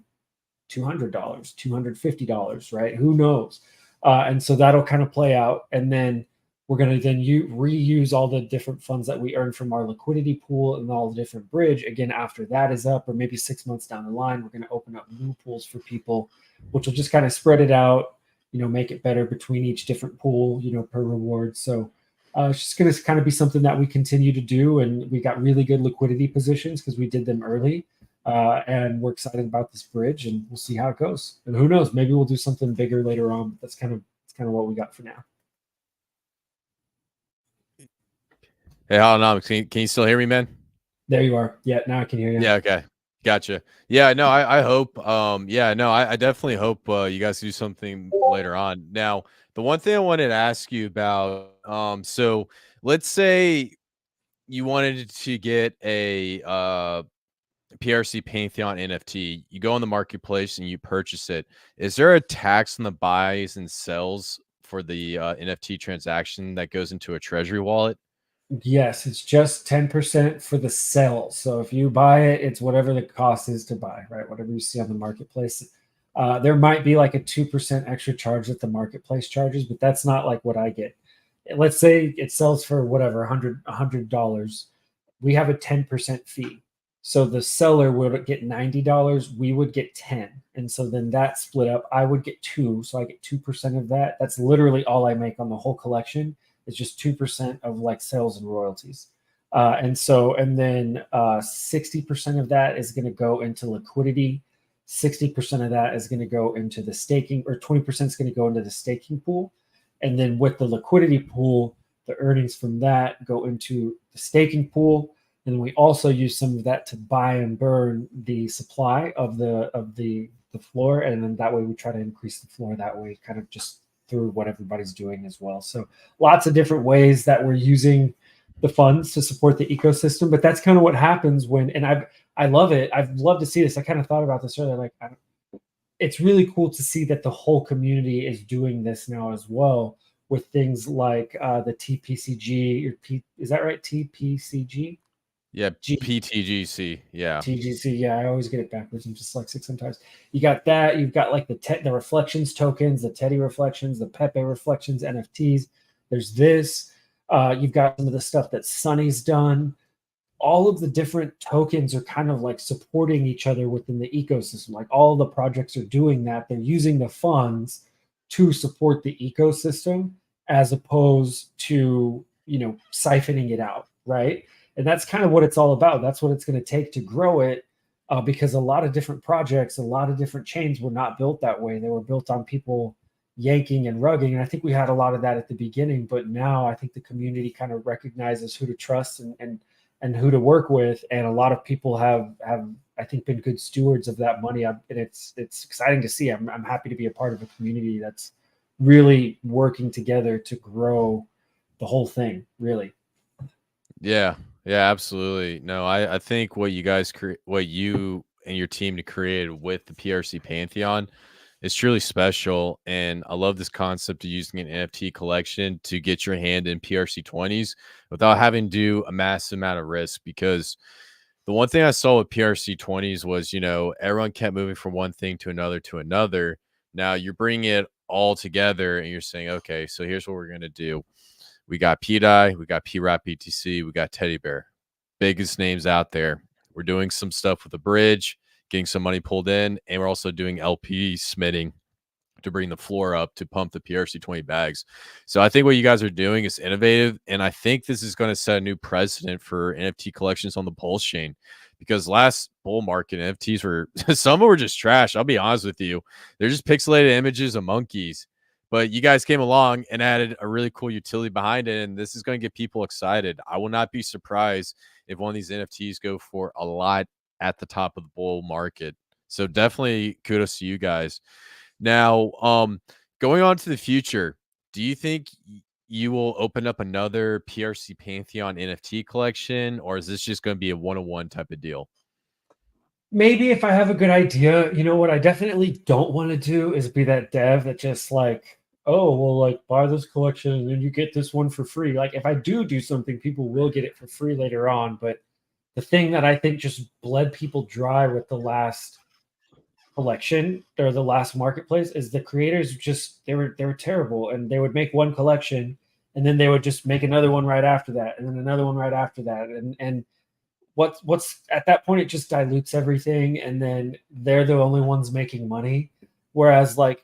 $200, $250, right? Who knows? And so that'll kind of play out, and then we're going to then reuse all the different funds that we earn from our liquidity pool and all the different bridge. Again, after that is up, or maybe 6 months down the line, we're going to open up new pools for people, which will just kind of spread it out, make it better between each different pool, per reward. So it's just going to kind of be something that we continue to do. And we got really good liquidity positions because we did them early. And we're excited about this bridge, and we'll see how it goes. And who knows, maybe we'll do something bigger later on. But that's kind of what we got for now. Hey, Holonomics, can you still hear me, man? There you are. Yeah, now I can hear you. Yeah, okay. Gotcha. Yeah, no, I hope, I definitely hope you guys do something later on. Now, the one thing I wanted to ask you about, so let's say you wanted to get a PRC Pantheon NFT, you go on the marketplace and you purchase it. Is there a tax on the buys and sells for the NFT transaction that goes into a Treasury wallet? Yes, it's just 10% for the sell. So if you buy it, it's whatever the cost is to buy, right? Whatever you see on the marketplace. There might be like a 2% extra charge that the marketplace charges, but that's not like what I get. Let's say it sells for whatever, $100. We have a 10% fee. So the seller would get $90, we would get 10. And so then that split up, I would get 2. So I get 2% of that. That's literally all I make on the whole collection. It's just 2% of like sales and royalties. And then 60% of that is going to go into liquidity. 60% of that is going to go into the staking, or 20% is going to go into the staking pool. And then with the liquidity pool, the earnings from that go into the staking pool. And then we also use some of that to buy and burn the supply of the floor. And then that way we try to increase the floor that way, kind of just through what everybody's doing as well. So lots of different ways that we're using the funds to support the ecosystem, but that's kind of what happens when, and I love it. I've loved to see this. I kind of thought about this earlier. Like, it's really cool to see that the whole community is doing this now as well, with things like the TPCG, is that right? TPCG? Yeah, PTGC. Yeah. TGC. Yeah, I always get it backwards. I'm dyslexic sometimes. You got that. You've got like the reflections tokens, the Teddy reflections, the Pepe reflections, NFTs. There's this. You've got some of the stuff that Sunny's done. All of the different tokens are kind of like supporting each other within the ecosystem. Like all the projects are doing that. They're using the funds to support the ecosystem as opposed to, siphoning it out, right? And that's kind of what it's all about. That's what it's going to take to grow it, because a lot of different projects, a lot of different chains were not built that way. They were built on people yanking and rugging. And I think we had a lot of that at the beginning, but now I think the community kind of recognizes who to trust and who to work with. And a lot of people have I think, been good stewards of that money. And it's exciting to see. I'm happy to be a part of a community that's really working together to grow the whole thing, really. Yeah, absolutely. No, I think what you guys what you and your team created with the PRC Pantheon is truly special, and I love this concept of using an NFT collection to get your hand in PRC20s without having to do a massive amount of risk. Because the one thing I saw with PRC20s was, everyone kept moving from one thing to another to another. Now you're bringing it all together, and you're saying, okay, so here's what we're gonna do. We got pDAI, we got PRAP BTC, we got Teddy Bear, biggest names out there. We're doing some stuff with the bridge, getting some money pulled in, and we're also doing LP smitting to bring the floor up to pump the PRC20 bags. So I think what you guys are doing is innovative, and I think this is going to set a new precedent for NFT collections on the Pulsechain. Because last bull market, NFTs were some were just trash. I'll be honest with you; they're just pixelated images of monkeys. But you guys came along and added a really cool utility behind it, and this is going to get people excited. I will not be surprised if one of these NFTs go for a lot at the top of the bull market. So definitely kudos to you guys. Now, going on to the future, do you think you will open up another PRC Pantheon NFT collection, or is this just going to be a one-on-one type of deal? Maybe if I have a good idea. You know what I definitely don't want to do is be that dev that just like, oh, well, like buy this collection and then you get this one for free. Like if I do something, people will get it for free later on. But the thing that I think just bled people dry with the last collection or the last marketplace is the creators just they were terrible, and they would make one collection and then they would just make another one right after that and then another one right after that, and what's at that point, it just dilutes everything, and then they're the only ones making money. Whereas like,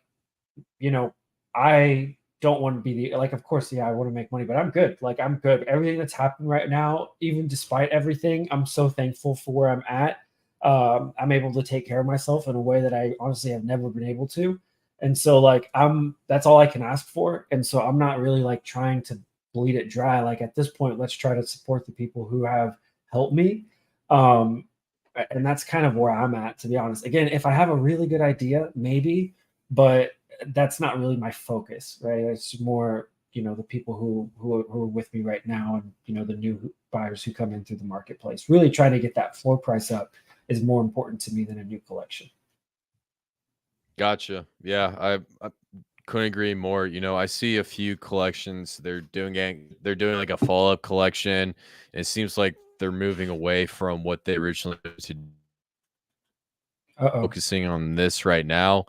you know, I don't want to be the like, of course, yeah, I want to make money, but I'm good. Like I'm good. Everything that's happened right now, even despite everything, I'm so thankful for where I'm at. I'm able to take care of myself in a way that I honestly have never been able to. And so like that's all I can ask for. And so I'm not really like trying to bleed it dry. Like at this point, let's try to support the people who have helped me. And that's kind of where I'm at, to be honest. Again, if I have a really good idea, maybe, but that's not really my focus, right? It's more, you know, the people who are with me right now, and you know, the new buyers who come in through the marketplace. Really trying to get that floor price up is more important to me than a new collection. Gotcha. Yeah, I couldn't agree more. You know, I see a few collections. They're doing like a follow-up collection. And it seems like they're moving away from what they originally to focusing on this right now.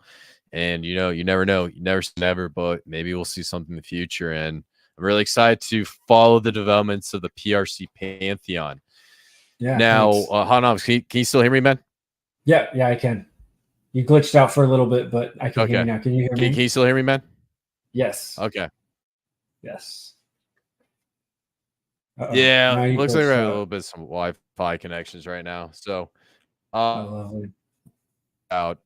And you know, you never know. You never say never, but maybe we'll see something in the future. And I'm really excited to follow the developments of the PRC Pantheon. Yeah. Now, hold on. Can you still hear me, man? Yeah, I can. You glitched out for a little bit, but I can hear you Okay. now. Can you hear me? Can you still hear me, man? Yes. Okay. Yes. Yeah, Now you looks like glitched we're having a out. little bit of some Wi-Fi connections right now. So, Oh, lovely. out.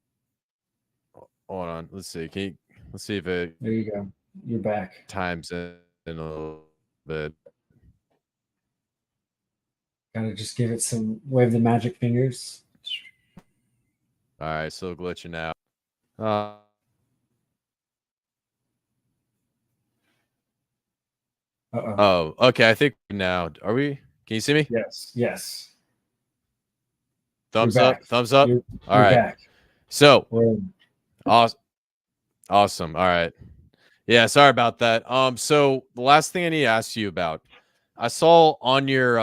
Hold on. Let's see. Let's see if it There you go. You're back. times in a little bit. Gotta just give it some wave the magic fingers. All right, still glitching out. Oh, okay. I think now, are we? Can you see me? Yes. Thumbs up. Thumbs up. You're All right. back. So, awesome. All right. Yeah, sorry about that. So the last thing I need to ask you about, I saw on your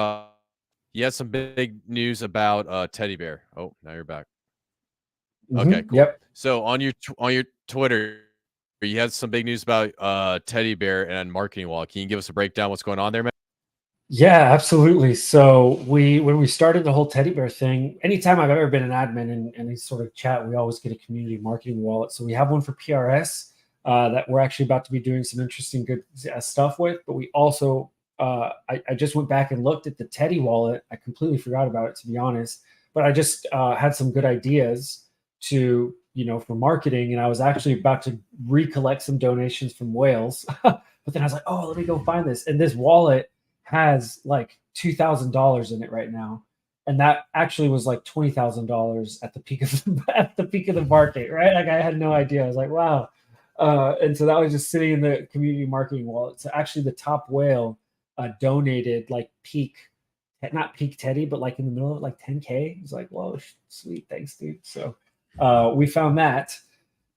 you had some big news about teddy bear. Oh, now you're back. Okay, cool. Yep. So on your Twitter, you had some big news about teddy bear and marketing wall. Can you give us a breakdown what's going on there, man? Yeah, absolutely. So when we started the whole teddy bear thing, anytime I've ever been an admin in any sort of chat, we always get a community marketing wallet. So we have one for PRS that we're actually about to be doing some interesting good stuff with. But we also, I just went back and looked at the Teddy wallet. I completely forgot about it, to be honest. But I just had some good ideas to, you know, for marketing. And I was actually about to recollect some donations from whales. But then I was like, oh, let me go find this. And this wallet has like $2,000 in it right now, and that actually was like $20,000 at the peak of the market, right? Like I had no idea. I was like, wow. And so that was just sitting in the community marketing wallet. So actually, the top whale donated like not peak Teddy, but like in the middle of like 10K. It was like, whoa, sweet, thanks, dude. So we found that.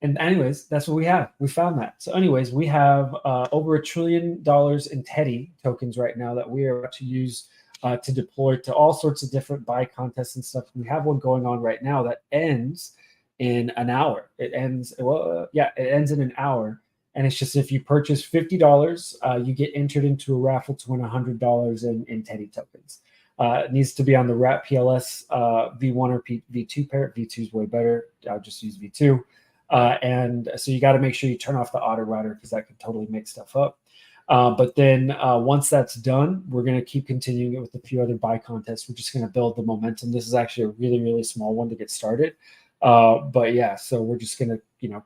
And anyways, that's what we have. We found that. So anyways, we have over $1 trillion in Teddy tokens right now that we are about to use to deploy to all sorts of different buy contests and stuff. We have one going on right now that ends in an hour. It ends in an hour. And it's just if you purchase $50, you get entered into a raffle to win $100 in Teddy tokens. It needs to be on the wrap PLS V1 or V2 pair. V2 is way better. I'll just use V2. And so you got to make sure you turn off the auto router because that could totally make stuff up. But then once that's done, we're going to keep continuing it with a few other buy contests. We're just going to build the momentum. This is actually a really, really small one to get started. But yeah, so we're just going to, you know,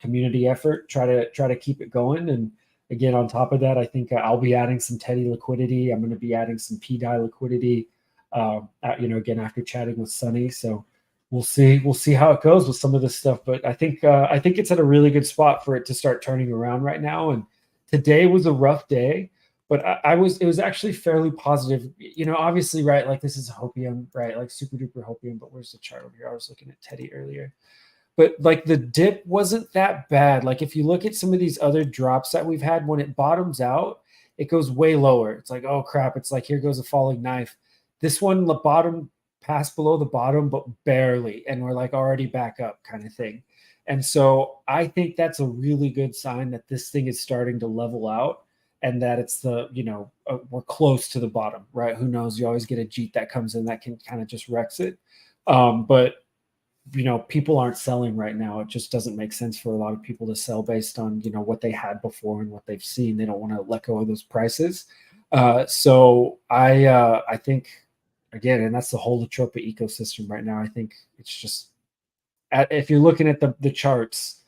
community effort, try to keep it going. And again, on top of that, I think I'll be adding some Teddy liquidity. I'm going to be adding some pDAI liquidity, you know, again, after chatting with Sunny. So we'll see how it goes with some of this stuff. But I think it's at a really good spot for it to start turning around right now. And today was a rough day, but it was actually fairly positive. You know, obviously, right? Like this is hopium, right? Like super duper hopium. But where's the chart over here? I was looking at Teddy earlier. But like the dip wasn't that bad. Like if you look at some of these other drops that we've had, when it bottoms out, it goes way lower. It's like, oh crap, it's like here goes a falling knife. This one, the bottom passed below the bottom, but barely, and we're like already back up kind of thing. And so I think that's a really good sign that this thing is starting to level out, and that it's the, you know, we're close to the bottom, right? Who knows? You always get a jeet that comes in that can kind of just wrecks it. But you know, people aren't selling right now. It just doesn't make sense for a lot of people to sell based on, you know, what they had before and what they've seen. They don't want to let go of those prices. So I think, again, and that's the whole Atropa ecosystem right now. I think it's just, if you're looking at the charts,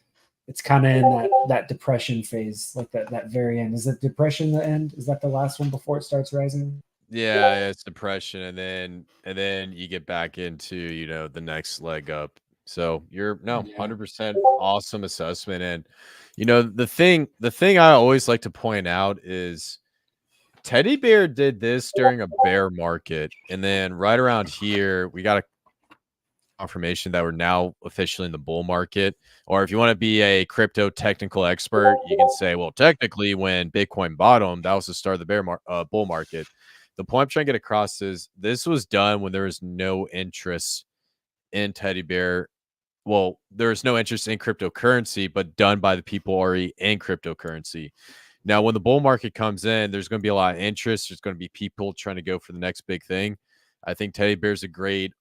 it's kind of in that depression phase, like that very end. Is it depression the end? Is that the last one before it starts rising? Yeah, it's depression, and then you get back into, you know, the next leg up. So you're no Yeah. 100% awesome assessment. And you know, the thing I always like to point out is Teddy Bear did this during a bear market, and then right around here we got a confirmation that we're now officially in the bull market. Or if you want to be a crypto technical expert, you can say, well, technically, when Bitcoin bottomed, that was the start of the bull market. The point I'm trying to get across is this was done when there was no interest in Teddy Bear. Well, there's no interest in cryptocurrency, but done by the people already in cryptocurrency. Now, when the bull market comes in, there's going to be a lot of interest. There's going to be people trying to go for the next big thing. I think Teddy Bear's a great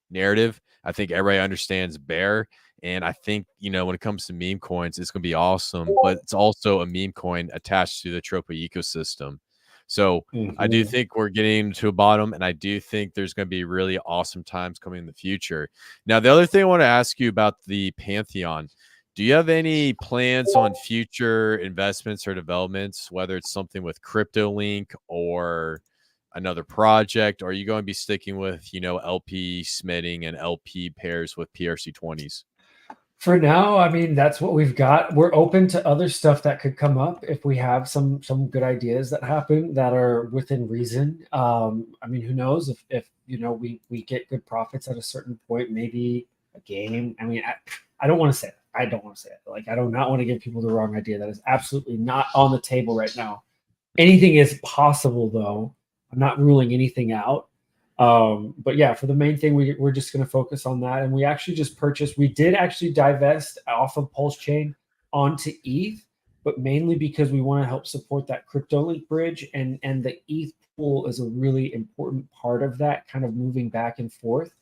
narrative. I think everybody understands bear. And I think, you know, when it comes to meme coins, it's going to be awesome, but it's also a meme coin attached to the Atropa ecosystem. So I do think we're getting to a bottom, and I do think there's going to be really awesome times coming in the future. Now, the other thing I want to ask you about the Pantheon, do you have any plans on future investments or developments, whether it's something with CryptoLink or another project? Or are you going to be sticking with, you know, LP smitting and LP pairs with PRC20s? For now, I mean, that's what we've got. We're open to other stuff that could come up if we have some good ideas that happen that are within reason. I mean, who knows if you know we get good profits at a certain point, maybe a game. I mean, I don't want to say it. I don't want to say it. Like, I do not want to give people the wrong idea. That is absolutely not on the table right now. Anything is possible, though. I'm not ruling anything out. But yeah, for the main thing, we're just going to focus on that. And we actually just purchased, we did actually divest off of Pulsechain onto ETH, but mainly because we want to help support that CryptoLink bridge. And the ETH pool is a really important part of that, kind of moving back and forth.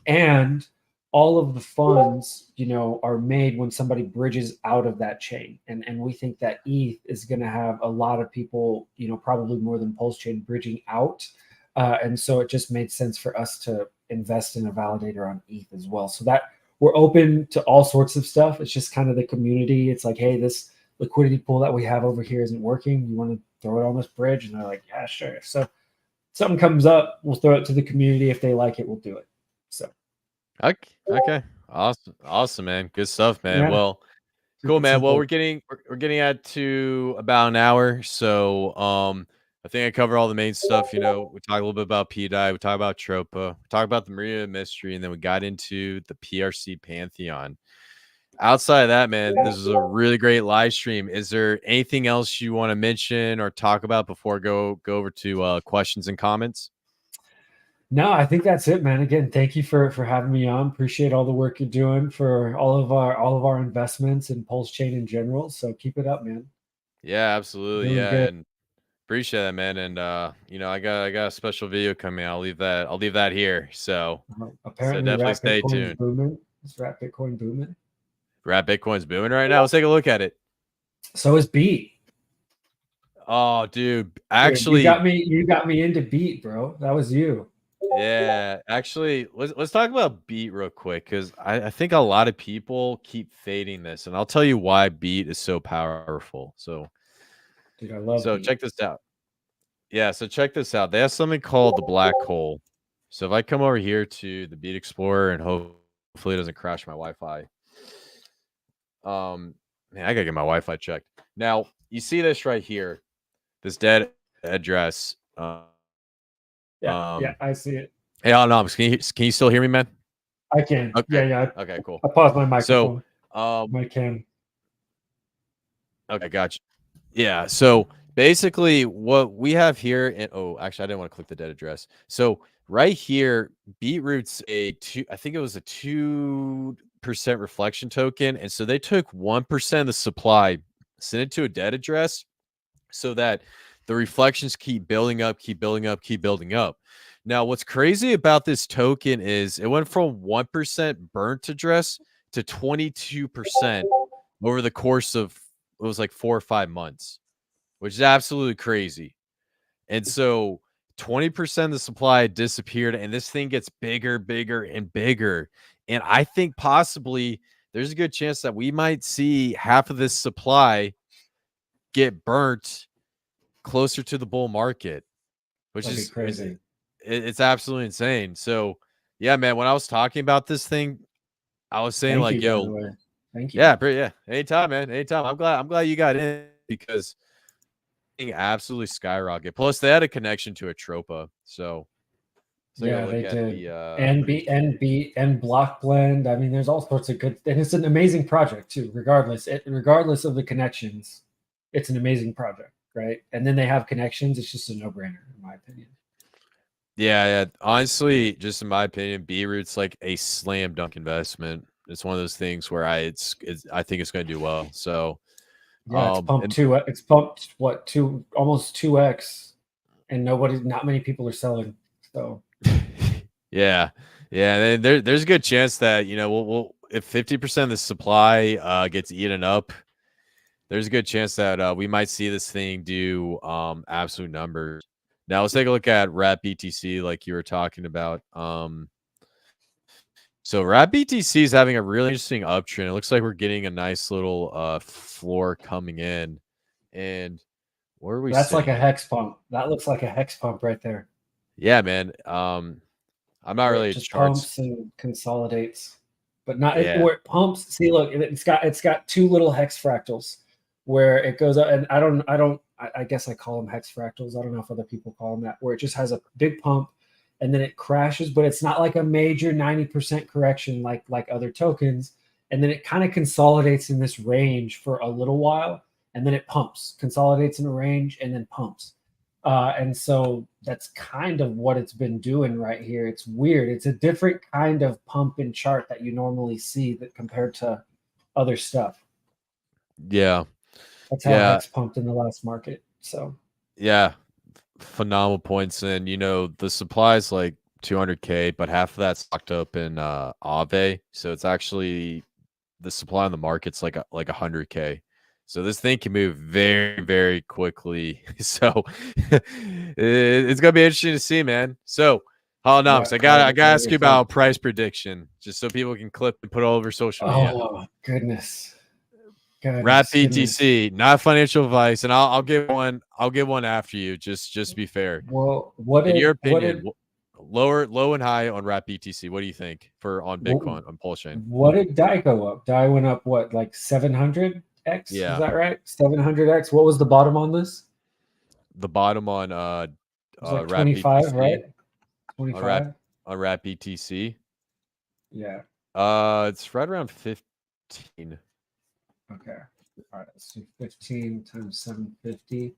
And all of the funds, you know, are made when somebody bridges out of that chain. And we think that ETH is going to have a lot of people, you know, probably more than Pulsechain bridging out. And so it just made sense for us to invest in a validator on ETH as well. So that we're open to all sorts of stuff. It's just kind of the community. It's like, hey, this liquidity pool that we have over here isn't working. You want to throw it on this bridge? And they're like, yeah, sure. So something comes up, we'll throw it to the community. If they like it, we'll do it. So Okay. Awesome, man. Good stuff, man. yeah, Well, cool, man. Well, we're getting at to about an hour. So I think I cover all the main stuff. You know, we talk a little bit about pDAI, we talk about Tropa, we talk about the Maria mystery, and then we got into the PRC Pantheon. Outside of that, man, this is a really great live stream. Is there anything else you want to mention or talk about before go over to questions and comments? No, I think that's it, man. Again, thank you for having me on. Appreciate all the work you're doing for all of our investments and Pulsechain in general. So keep it up, man. Yeah, absolutely. Doing Yeah, good. and appreciate that, man. And you know, I got a special video coming. I'll leave that here. So Apparently, definitely Rat stay Bitcoin's tuned. booming. Is Rat Bitcoin booming? Rat Bitcoin's booming right now. Let's take a look at it. So is Beat. Oh, dude. Dude, Actually, you got me into Beat, bro. That was you. yeah. Actually, let's talk about Beat real quick because I think a lot of people keep fading this, and I'll tell you why Beat is so powerful. Dude, I love So Beat. check this out. Yeah, so check this out. They have something called the black hole. So if I come over here to the Beat Explorer and hopefully it doesn't crash my Wi-Fi. Man, I gotta get my Wi-Fi checked. Now, you see this right here, this dead address. Yeah, I see it. Hey, Anonymous, can you still hear me, man? I can. Okay. Yeah. Okay, cool. I paused my microphone. So, my cam. Okay, gotcha. Yeah. So basically, what we have here, and actually, I didn't want to click the dead address. So right here, Beetroot's I think it was a 2% reflection token, and so they took 1% of the supply, sent it to a dead address, so that the reflections keep building up, keep building up, keep building up. Now, what's crazy about this token is it went from 1% burnt address to 22% over the course of, it was like 4 or 5 months, which is absolutely crazy. And so 20% of the supply disappeared, and this thing gets bigger, bigger, and bigger. And I think possibly there's a good chance that we might see half of this supply get burnt closer to the bull market, which That'd is be crazy. It's absolutely insane. So yeah, man, when I was talking about this thing, I was saying Thank like, you, by the yo, way. Thank you. yeah, anytime, man, anytime. I'm glad you got in, because thing absolutely skyrocket. Plus, they had a connection to Atropa, so Yeah, they did. The and block blend. I mean, there's all sorts of good, and it's an amazing project too. Regardless of the connections, it's an amazing project, right? And then they have connections. It's just a no-brainer, in my opinion. Yeah. Honestly, just in my opinion, Beetroot's like a slam dunk investment. It's one of those things where I think it's going to do well. So yeah, it's pumped It's pumped almost 2x, and not many people are selling. So yeah. And there's a good chance that we'll if 50% of the supply gets eaten up, there's a good chance that we might see this thing do absolute numbers. Now let's take a look at Wrap BTC, like you were talking about. So Wrap BTC is having a really interesting uptrend. It looks like we're getting a nice little floor coming in. And where are we? That's like a hex pump. That looks like a hex pump right there. Yeah, man. I'm not really just pumps and consolidates, but not where it pumps. See, look, it's got two little hex fractals where it goes up, and I guess I call them hex fractals. I don't know if other people call them that, where it just has a big pump and then it crashes, but it's not like a major 90% correction like other tokens. And then it kind of consolidates in this range for a little while, and then it pumps, consolidates in a range, and then pumps. And so that's kind of what it's been doing right here. It's weird. It's a different kind of pump and chart that you normally see that compared to other stuff. Yeah. That's how it's pumped in the last market. So yeah, phenomenal points. And the supply is like 200K, but half of that's locked up in Aave. So it's actually the supply on the market's like 100K. So this thing can move very, very quickly. So it's gonna be interesting to see, man. So, Holonomics, I gotta ask you about price prediction, just so people can clip and put all over social media. Oh goodness. Wrap BTC, not financial advice, and I'll give one. I'll give one after you. Just to be fair. Well, in your opinion, low and high on Wrap BTC? What do you think on Bitcoin on Pulsechain? What did DAI go up? DAI went up what, like 700x? Yeah, is that right? 700x. What was the bottom on this? The bottom on like 25, BTC, right? 25 on Wrap BTC. Yeah. It's right around 15. Okay. All right. So 15 times 750,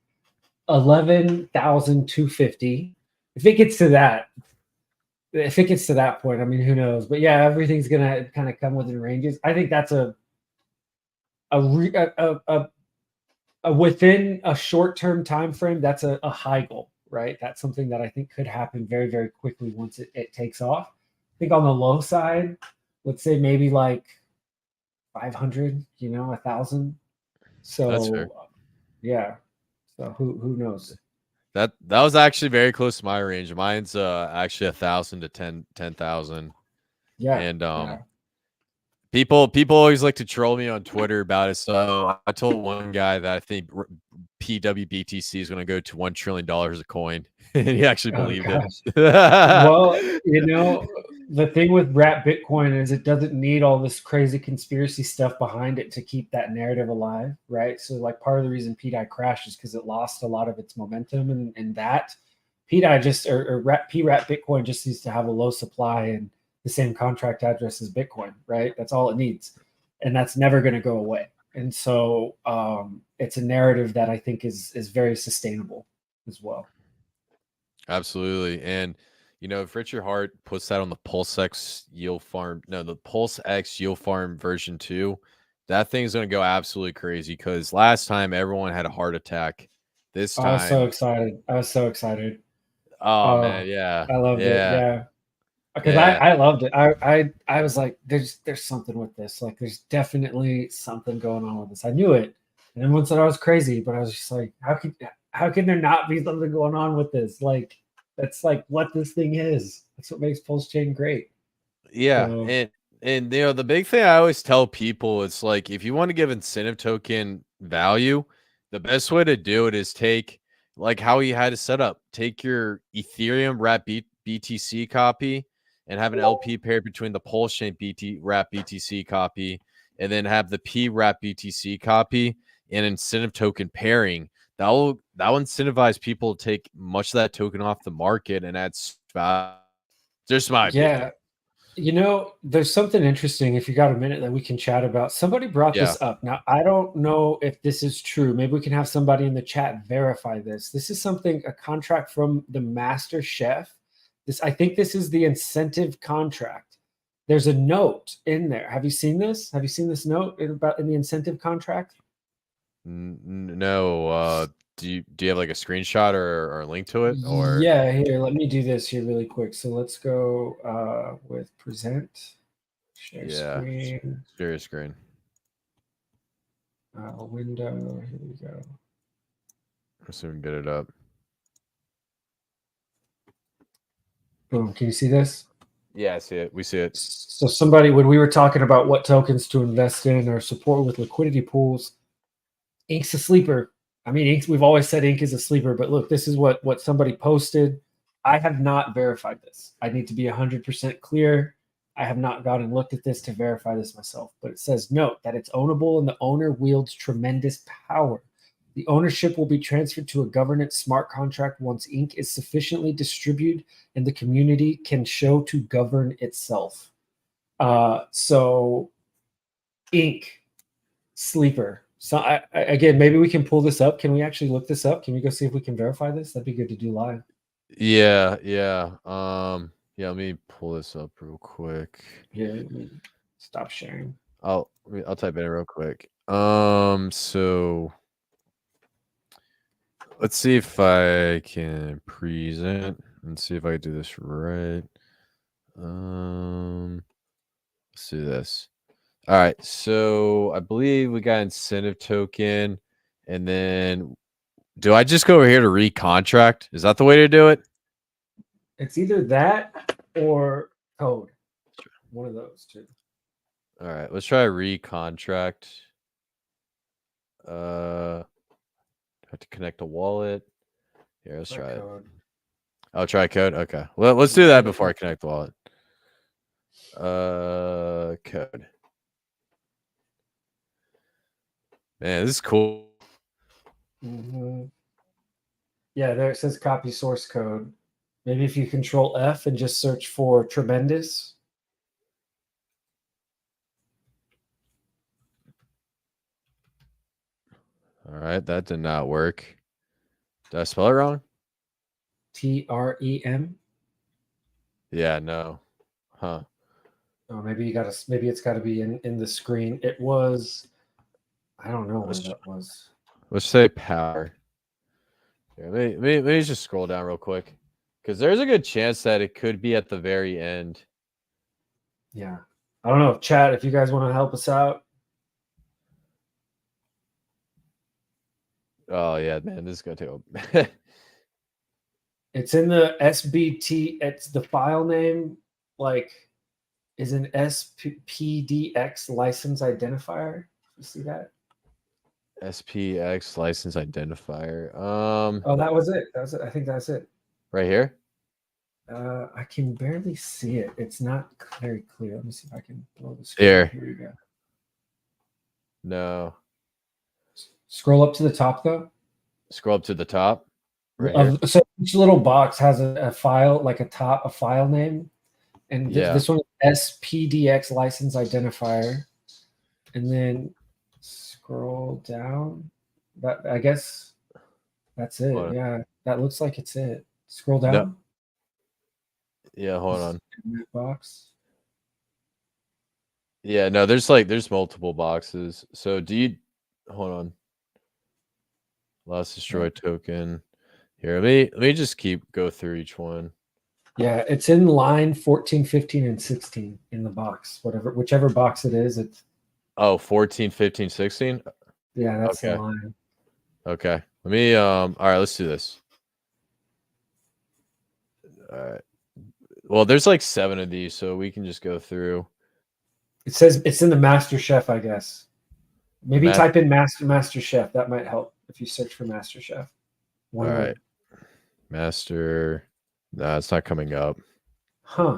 11,250. If it gets to that point, I mean, who knows? But yeah, everything's gonna kind of come within ranges. I think that's a within a short-term time frame. That's a high goal, right? That's something that I think could happen very, very quickly once it takes off. I think on the low side, let's say maybe like 500, 1,000. So that's fair. Yeah. So who knows? That was actually very close to my range. Mine's actually 1,000 to 10,000. Yeah. And people always like to troll me on Twitter about it. So I told one guy that I think PWBTC is going to go to $1 trillion a coin, and he actually believed it. Well, The thing with Wrap Bitcoin is it doesn't need all this crazy conspiracy stuff behind it to keep that narrative alive, right? So like part of the reason pDAI crashed is because it lost a lot of its momentum, and that pDAI just or PRAP Bitcoin just needs to have a low supply and the same contract address as Bitcoin, right? That's all it needs, and that's never going to go away. And so it's a narrative that I think is very sustainable as well. Absolutely. And you know, if Richard Hart puts that on the PulseX yield farm, no, the PulseX yield farm version 2, that thing's going to go absolutely crazy because last time everyone had a heart attack. This I was so time, excited. I was so excited. oh man, yeah. I loved it. Yeah. Yeah. Because Yeah. I loved it. I was like, there's something with this. Like there's definitely something going on with this. I knew it. And everyone said I was crazy, but I was just like, how can there not be something going on with this? Like that's like what this thing is. That's what makes Pulsechain great. Yeah. So, And you know, the big thing I always tell people is like if you want to give incentive token value, the best way to do it is take like how you had to set up. Take your Ethereum wrap BTC copy and have an LP paired between the Pulsechain wrap BTC copy and then have the P wrap BTC copy and incentive token pairing. That will incentivize people to take much of that token off the market and that's just my opinion. yeah. You know, there's something interesting if you got a minute that we can chat about. Somebody brought Yeah. this up. Now, I don't know if this is true. Maybe we can have somebody in the chat verify this. This is something, a contract from the master chef. I think this is the incentive contract. There's a note in there. Have you seen this? Have you seen this note in the incentive contract? No. Do you have like a screenshot or a link to it or Yeah, here, let me do this here really quick. So let's go with present, share screen. share your screen? Window. Here we go. Let's see if we can get it up. Boom. Can you see this? Yeah, I see it. We see it. So somebody, when we were talking about what tokens to invest in or support with liquidity pools, Ink's a sleeper. I mean, Ink, we've always said Ink is a sleeper, but look, this is what somebody posted. I have not verified this. I need to be 100% clear. I have not gone and looked at this to verify this myself, but it says, note that it's ownable and the owner wields tremendous power. The ownership will be transferred to a governance smart contract once Ink is sufficiently distributed and the community can show to govern itself. So Ink, sleeper. So again, maybe we can pull this up. Can we actually look this up? Can we go see if we can verify this? That'd be good to do live. Yeah. Let me pull this up real quick. Yeah, stop sharing. I'll type it in real quick. So let's see if I can present and see if I can do this right. Let's do this. All right, so I believe we got incentive token, and then do I just go over here to recontract? Is that the way to do it? It's either that or code. One of those two. All right, let's try recontract. Have to connect a wallet. Here, let's try it. I'll try code. Okay, well, let's do that before I connect the wallet. Code. Man, this is cool. Yeah, there it says copy source code. Maybe if you control F and just search for tremendous. All right, that did not work. Did I spell it wrong? TREM. Yeah, no. Huh. Oh, maybe it's got to be in the screen. It was, I don't know where that was. Let's say power. Yeah, let me just scroll down real quick because there's a good chance that it could be at the very end. Yeah, I don't know. Chat, if you guys want to help us out. Oh yeah, man, this is gonna take a. It's in the SBT. It's the file name, like, is an SPDX license identifier. You see that? SPX license identifier. Oh, that was it. That was it. I think that's it. Right here. I can barely see it. It's not very clear. Let me see if I can blow the screen. Here. Here we go. No. Scroll up to the top though. Scroll up to the top. Right here. So each little box has a file, like a file name, and this one is SPDX license identifier, and then scroll down. That, I guess that's it. What? Yeah, that looks like it's it. Scroll down. No. Yeah, hold on. That box. Yeah, no, there's multiple boxes. So hold on. Last destroyed token. Here, let me just go through each one. Yeah, it's in line 14, 15, and 16 in the box. Whichever box it is, it's 14, 15, 16? Yeah, that's the line. Okay. Let me all right, let's do this. All right. Well, there's like 7 of these, so we can just go through. It says it's in the Master Chef, I guess. Maybe type in Master Chef. That might help if you search for Master Chef. All right. Master. No, it's not coming up. Huh.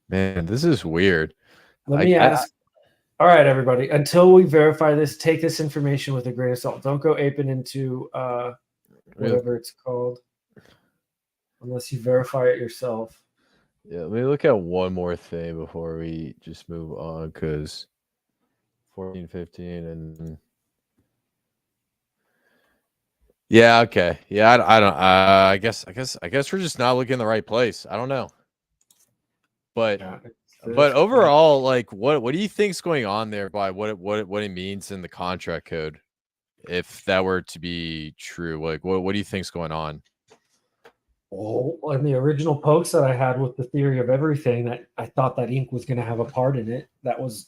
Man, this is weird. Let me ask. All right, everybody. Until we verify this, take this information with a grain of salt. Don't go aping into whatever it's called unless you verify it yourself. Yeah, let me look at one more thing before we just move on, because 14, 15, and yeah, okay. Yeah, I don't I guess we're just not looking in the right place. I don't know. But overall, like what do you think's going on there by what it means in the contract code? If that were to be true, like what do you think's going on? Well, in the original post that I had with the theory of everything, that I thought that ink was going to have a part in it. That was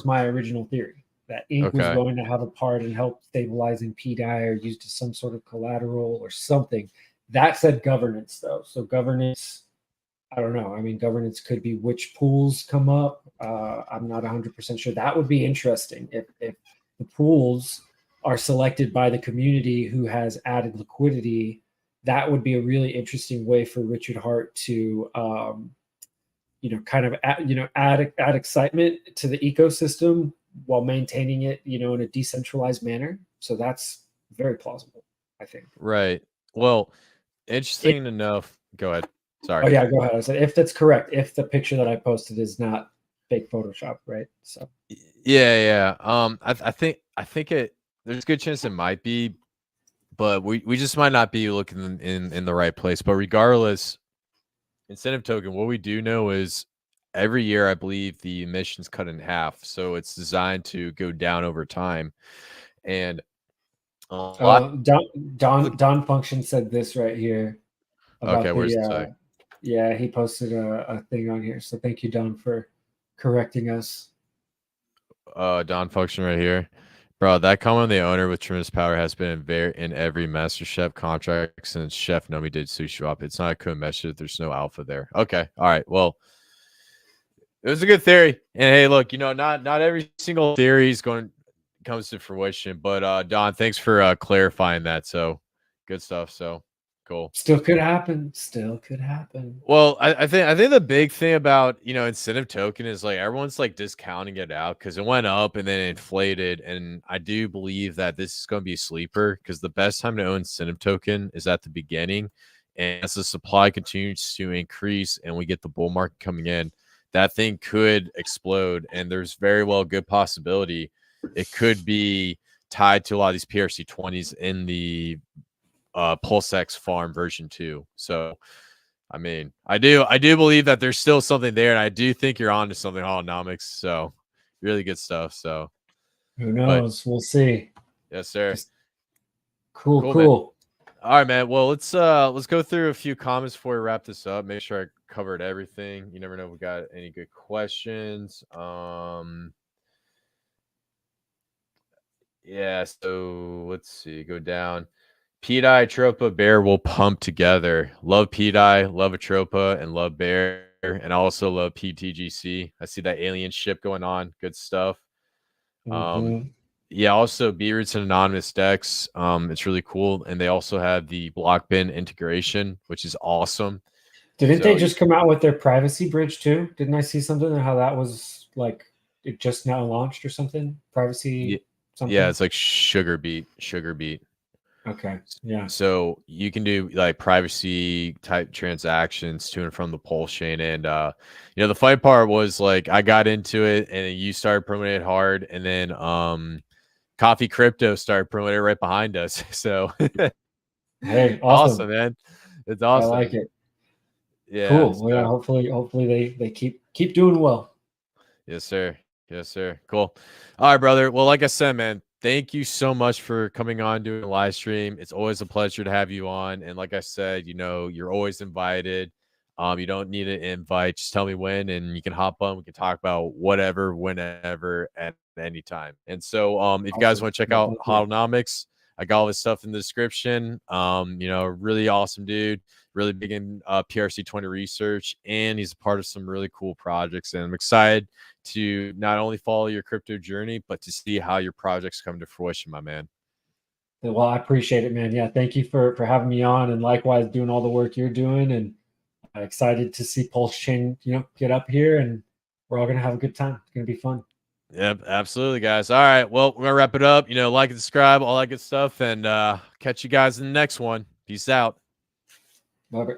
my original theory. That ink was going to have a part in help stabilizing pDAI or used as some sort of collateral or something. That said governance though. So governance, I don't know. I mean, governance could be which pools come up. I'm not 100% sure. That would be interesting if the pools are selected by the community who has added liquidity. That would be a really interesting way for Richard Hart to, kind of add excitement to the ecosystem while maintaining it, in a decentralized manner. So that's very plausible, I think. Right. Well, interesting enough. Go ahead. Sorry. Oh yeah, go ahead. I said if that's correct, if the picture that I posted is not fake Photoshop, right? So yeah. I think there's a good chance it might be, but we just might not be looking in the right place. But regardless, incentive token, what we do know is every year I believe the emissions cut in half, so it's designed to go down over time. And Don Function said this right here. Okay, where's the site? Yeah, he posted a thing on here. So thank you, Don, for correcting us. Don Function right here. Bro, that comment on the owner with tremendous power has been in every Master Chef contract since Chef Nomi did Sushi Swap. It's not a code message. There's no alpha there. Okay. All right. Well, it was a good theory. And hey, look, not every single theory comes to fruition. But Don, thanks for clarifying that. So good stuff. So cool. Still could happen. Well, I think the big thing about incentive token is like everyone's like discounting it out because it went up and then inflated, and I do believe that this is going to be a sleeper because the best time to own incentive token is at the beginning, and as the supply continues to increase and we get the bull market coming in, that thing could explode, and there's very well a good possibility it could be tied to a lot of these PRC20s in the PulseX farm version 2. So I mean, I do believe that there's still something there, and I do think you're on to something, holonomics. So really good stuff. So who knows? We'll see. Yes, sir. Cool. All right, man. Well, let's go through a few comments before we wrap this up. Make sure I covered everything. You never know if we got any good questions. Yeah, so let's see. Go down. pDAI, Atropa, Bear will pump together. Love pDAI, love Atropa, and love Bear, and also love PTGC. I see that alien ship going on. Good stuff. Yeah, also B-Roots and Anonymous decks. It's really cool. And they also have the block bin integration, which is awesome. Didn't they just come out with their privacy bridge too? Didn't I see something on how that was like it just now launched or something? Privacy something? Yeah, it's like sugar beet. Okay. Yeah. So you can do like privacy type transactions to and from the Pulsechain. And you know, the funny part was like I got into it and you started promoting it hard, and then Coffee Crypto started promoting it right behind us. So hey, awesome, man. It's awesome. I like it. Yeah. Cool. So, well, yeah, hopefully they keep doing well. Yes, sir. Yes, sir. Cool. All right, brother. Well, like I said, man, thank you so much for coming on doing a live stream. It's always a pleasure to have you on. And like I said, you know, you're always invited. You don't need an invite. Just tell me when and you can hop on. We can talk about whatever, whenever, at any time. And so if you guys want to check out Hodlnomics, I got all this stuff in the description. You know, really awesome dude, really big in PRC20 research, and he's a part of some really cool projects. And I'm excited to not only follow your crypto journey, but to see how your projects come to fruition, my man. Well, I appreciate it, man. Yeah, thank you for having me on, and likewise doing all the work you're doing. And I'm excited to see Pulsechain, you know, get up here, and we're all gonna have a good time. It's gonna be fun. Yep, absolutely, guys. All right, well, we're gonna wrap it up. You know, like and subscribe, all that good stuff, and catch you guys in the next one. Peace out. Bye.